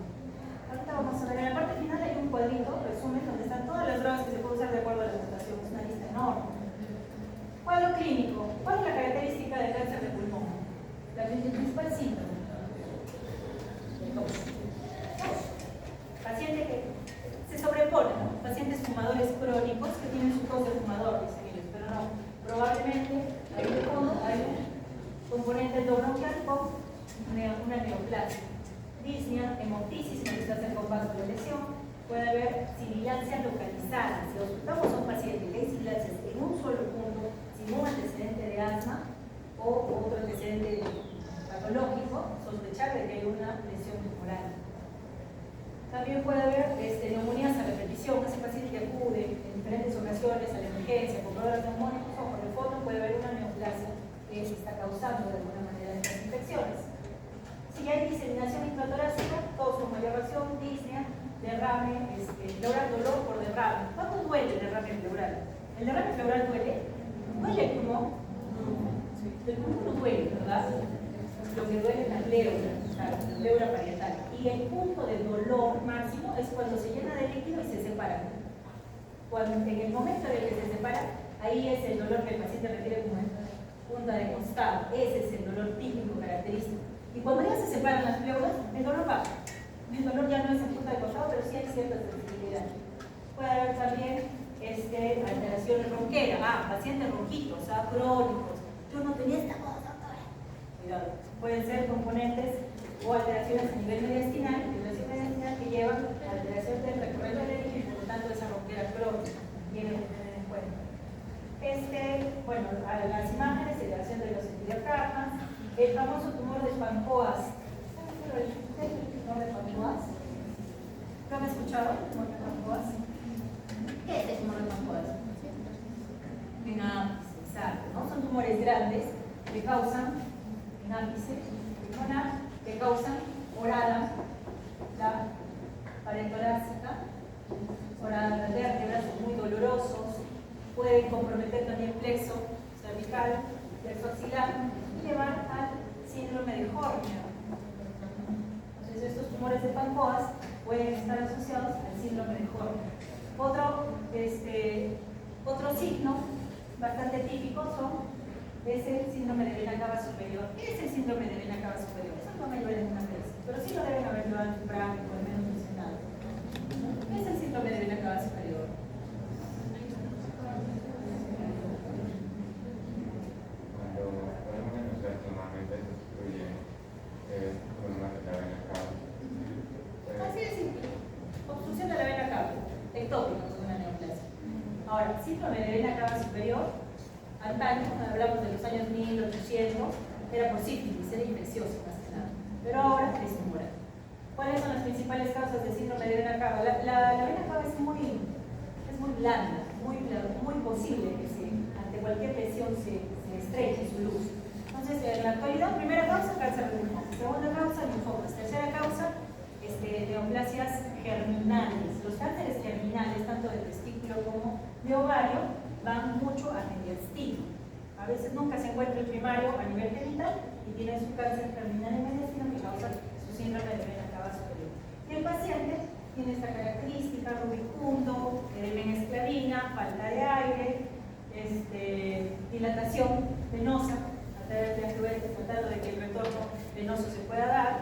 Ahorita vamos a ver, en la parte final hay un cuadrito, resumen, donde están todas las drogas que se pueden usar de acuerdo a la mutación. Es una lista enorme. Cuadro clínico. ¿Cuál es la característica del cáncer de pulmón? La principal síntoma. Paciente que se sobrepone, ¿no? Pacientes fumadores crónicos que tienen su tos de fumador, dicen ellos, pero no. Probablemente hay un componente endobronquial con una neoplasia. Disnea, hemoptisis, que se hace con vasodilatación, puede haber sibilancias localizadas. Si ocultamos a un paciente que hay sibilancias en un solo punto, sin un antecedente de asma o otro antecedente patológico, sospechar de que hay una lesión tumoral. También puede haber neumonías a repetición, ese paciente que acude en diferentes ocasiones a la emergencia con problemas neumónicos o por el fondo puede haber una neoplasia que se está causando de alguna manera estas infecciones. Si hay diseminación intratorácica, tos con mayor razón, disnea, derrame, pleural, dolor por derrame. ¿Cuánto duele el derrame pleural? ¿El derrame pleural duele? ¿Duele el pulmón? El pulmón no duele, ¿verdad? Lo que duele es la pleura parietal. Y el punto de dolor máximo es cuando se llena de líquido y se separa. Cuando en el momento en el que se separa, ahí es el dolor que el paciente refiere como punta de costado. Ese es el dolor típico característico. Y cuando ya se separan las pleuras, el dolor baja. El dolor ya no es en punta de costado, pero sí hay cierta sensibilidad. Puede haber también alteraciones ronqueras. pacientes rojitos, crónicos. Yo no tenía esta cosa, doctora. Cuidado. Pueden ser componentes o alteraciones a nivel mediastinal, que llevan a alteración del recorrido del eje y por lo tanto esa ronquera crónica. Tienen que tener en cuenta. Bueno, a las imágenes, elevación de los epidiafragmas, el famoso tumor de Pancoas. ¿Saben el tumor de Pancoas? ¿Lo han escuchado? ¿El tumor de Pancoas? ¿Qué es el tumor de Pancoas? En ápice, exacto, ¿no? Son tumores grandes que causan, en ápice, que causan orada, la pared torácica, orada de las vértebras, son muy dolorosos, pueden comprometer también plexo cervical, plexo axilar y llevar al síndrome de Horner. Entonces, estos tumores de Pancoas pueden estar asociados al síndrome de Horner. Otro signo bastante típico es el síndrome de vena cava superior. ¿Qué es el síndrome de vena cava superior? Eso no me lo ven en una vez, pero sí lo deben haber llevado en práctico, al menos mencionado. ¿Qué es el síndrome de vena cava superior? Así de simple. Obstrucción de la vena cava, ectópica con una neoplasia. Ahora, síndrome de vena cava superior, antaño, cuando hablamos de los años 1800, era por sífilis, era infeccioso más que nada. Pero ahora es tumoral. ¿Cuáles son las principales causas de síndrome de vena cava? La vena cava es muy blanda, muy posible que ante cualquier lesión se estreche su luz. Entonces, en la actualidad, primera causa, cáncer de pulmón. Segunda causa, linfomas. Tercera causa, neoplasias germinales. Los cánceres germinales, tanto de testículo como de ovario, van mucho a mediastino. A veces nunca se encuentra el primario a nivel genital y tiene su cáncer germinal en mediastino que causa su síndrome de vena cava superior. Y el paciente tiene esta característica, rubicundo, vena esclavina, falta de aire, dilatación venosa a través de afluentes, tratando de que el retorno venoso se pueda dar.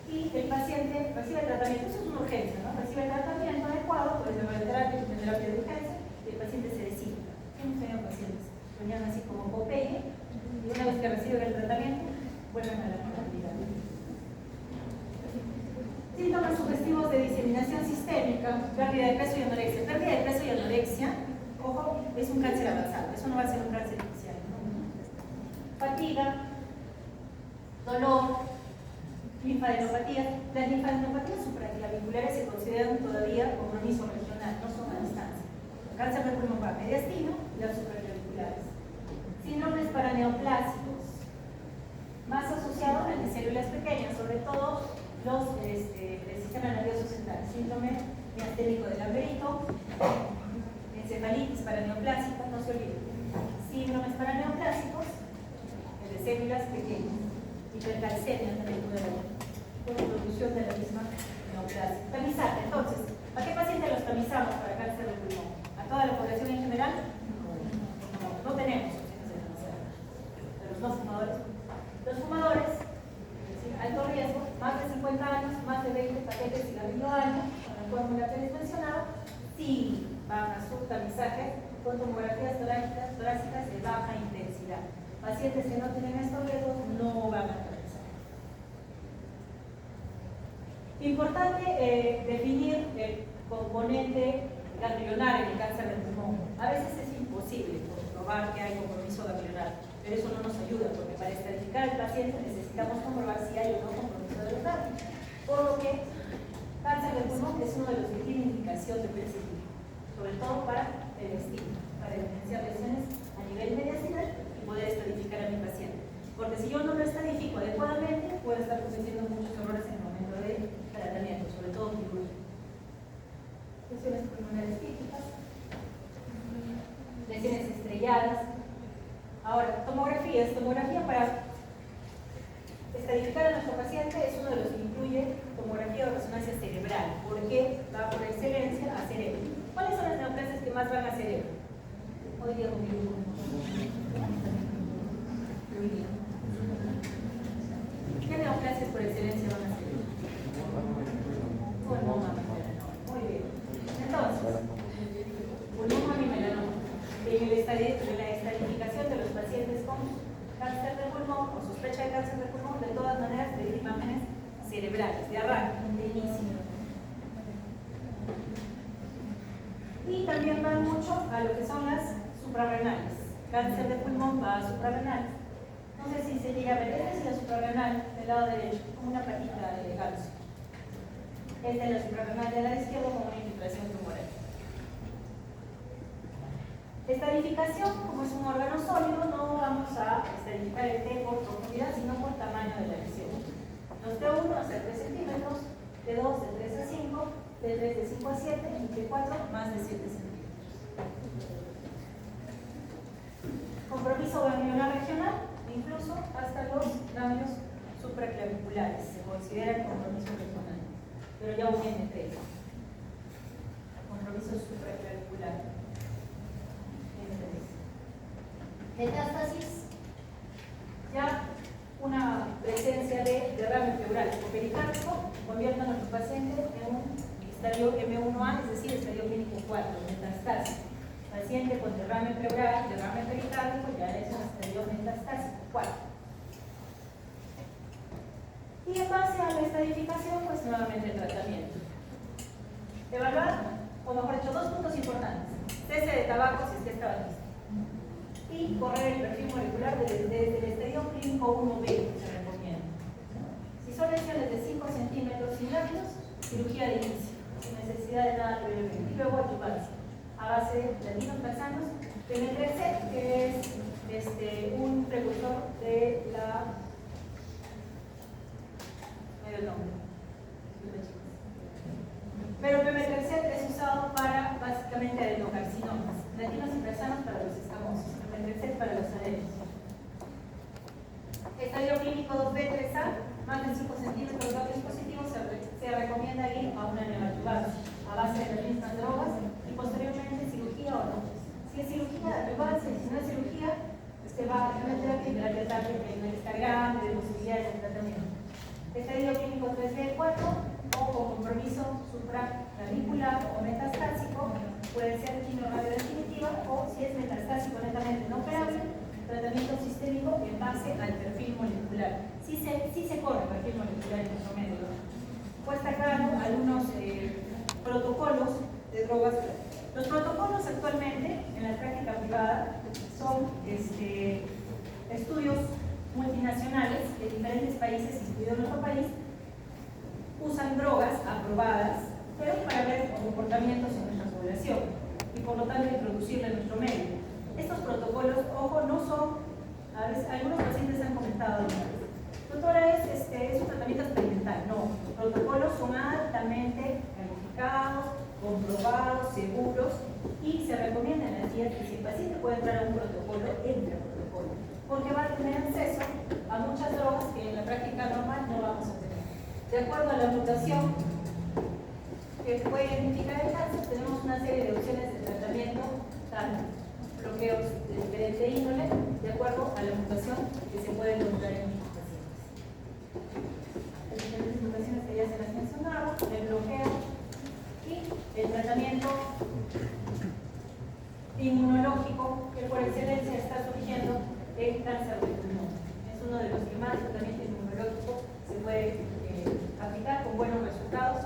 Y el paciente recibe el tratamiento, eso es una urgencia, ¿no? Recibe el tratamiento adecuado, puede ser radioterapia, quimioterapia de urgencia, y el paciente se desinfla. Hemos tenido pacientes que venían así como Popeye, y una vez que reciben el tratamiento, vuelven a la normalidad. Síntomas sugestivos de diseminación sistémica, pérdida de peso y anorexia. Pérdida de peso y anorexia, ojo, es un cáncer avanzado, eso no va a ser un cáncer inicial, ¿no? Fatiga, dolor, linfadenopatías. Las linfadenopatías supraclaviculares se consideran todavía compromiso regional, no son a distancia. Cáncer de pulmón va mediastino y las supraclaviculares. Síndromes paraneoplásicos, más asociados al de células pequeñas, sobre todo los del sistema nervioso central. Síndrome miasténico del lamberito, encefalitis paraneoplásica, no se olviden. Síndromes paraneoplásicos, el de células pequeñas. Hipercalcemia también puede haber, por producción de la misma neoplasia. Tamizaje, entonces, ¿a qué pacientes los tamizamos para cáncer de pulmón? ¿A toda la población en general? No tenemos opciones de tamizaje. De los no fumadores. Los fumadores, es decir, alto riesgo, más de 50 años, más de 20 paquetes cigarrillo año, con la fórmula que les mencionaba, sí van a su tamizaje con tomografías torácicas de baja intensidad. Pacientes que no tienen estos riesgos no van a tamizar. Importante definir el componente ganglionar en el cáncer del pulmón. A veces es imposible comprobar que hay compromiso ganglionar, pero eso no nos ayuda porque para estadificar al paciente necesitamos comprobar si hay o no compromiso de los ganglios. Por lo que cáncer del pulmón es uno de los que tiene indicación de PET-CT, sobre todo para el estigma, para evidenciar lesiones a nivel mediastinal y poder estadificar a mi paciente. Porque si yo no lo estadifico adecuadamente, puedo estar cometiendo muchos errores en el momento de tratamiento, sobre todo quirúrgico. Lesiones pulmonares típicas, lesiones estrelladas. Ahora, tomografía para estadificar a nuestro paciente es uno de los que incluye tomografía de resonancia cerebral, porque va por excelencia a cerebro. ¿Cuáles son las neoplasias que más van a cerebro? Hoy día conmigo. ¿Qué neoplasias por excelencia van a cerebro? Pulmón, melanoma. Muy bien. Entonces, pulmón y melanoma. En el cáncer de pulmón, de todas maneras pedir imágenes cerebrales, de arranque, de inicio. Y también van mucho a lo que son las suprarrenales. Cáncer de pulmón va a suprarrenales. No sé si se llega a ver, esta es la suprarrenal del lado derecho, como una patita de ganso. Esta es la suprarrenal del lado izquierdo como una infiltración tumoral. Estadificación, como es un órgano sólido, no vamos a estadificar el T por profundidad, sino por tamaño de la lesión. Los T1 hasta 3 centímetros, T2 de 3 a 5, T3 de 5 a 7 y T4 más de 7 centímetros. Compromiso ganglionar regional, incluso hasta los ganglios supraclaviculares se considera compromiso regional, pero ya un N3. Compromiso supraclavicular. Metástasis, ya una presencia de derrame pleural o pericárdico convierte a nuestro paciente en un estadio M1A, es decir, estadio clínico 4, metastásico. Paciente con derrame pleural, derrame pericárdico, ya es un estadio metastásico 4. Y en base a la estadificación, pues nuevamente el tratamiento. Evaluar, o mejor dicho, dos puntos importantes. Cese de tabaco si es tabaquista. Y correr el perfil molecular desde el estadio clínico 1B que se recomienda. Si son lesiones de 5 centímetros sin lápidos, cirugía de inicio, sin necesidad de nada previamente. Y luego adyuvancia, a base de laminostarzanos, pemetrexed, que es un precursor de la... el nombre. Pero pemetrexed es usado para básicamente adenocarcinomas, laminostarzanos para los escamosos, pemetrexed para los adenosos. Estadio clínico 2B3A, más de 5 centímetros de positivos, se recomienda ir a una neoadyuvancia a base de las mismas drogas y posteriormente cirugía o no. Si es cirugía de adyuvancia y si no es cirugía, se va a quimioterapia y tratar de que no está grande, de posibilidades de tratamiento. Estadio clínico 3B4 o con compromiso supraclavicular o metastásico, puede ser quimioterapia definitiva o si es metastásico netamente no operable, tratamiento sistémico en base al perfil molecular. Sí se corre el perfil molecular en nuestro medio. Puesta acá algunos protocolos de drogas. Los protocolos actualmente en la práctica privada son estudios multinacionales de diferentes países, incluido nuestro país, usan drogas aprobadas, pero para ver comportamientos en nuestra población y por lo tanto introducirla en nuestro medio. Estos protocolos, ojo, no son, a veces, algunos pacientes han comentado, doctora, es un tratamiento experimental. No, los protocolos son altamente calificados, comprobados, seguros y se recomienda en las guías que si el paciente puede entrar a un protocolo, entre al protocolo, porque va a tener acceso a muchas drogas que en la práctica normal no vamos a tener. De acuerdo a la mutación que puede identificar el cáncer, tenemos una serie de opciones de tratamiento, tanto bloqueos de diferente índole, de acuerdo a la mutación que se puede encontrar en nuestros pacientes. Las diferentes mutaciones que ya se las mencionaba, el bloqueo y el tratamiento inmunológico que por excelencia está surgiendo en cáncer de pulmón. Es uno de los que más tratamiento inmunológico se puede aplicar con buenos resultados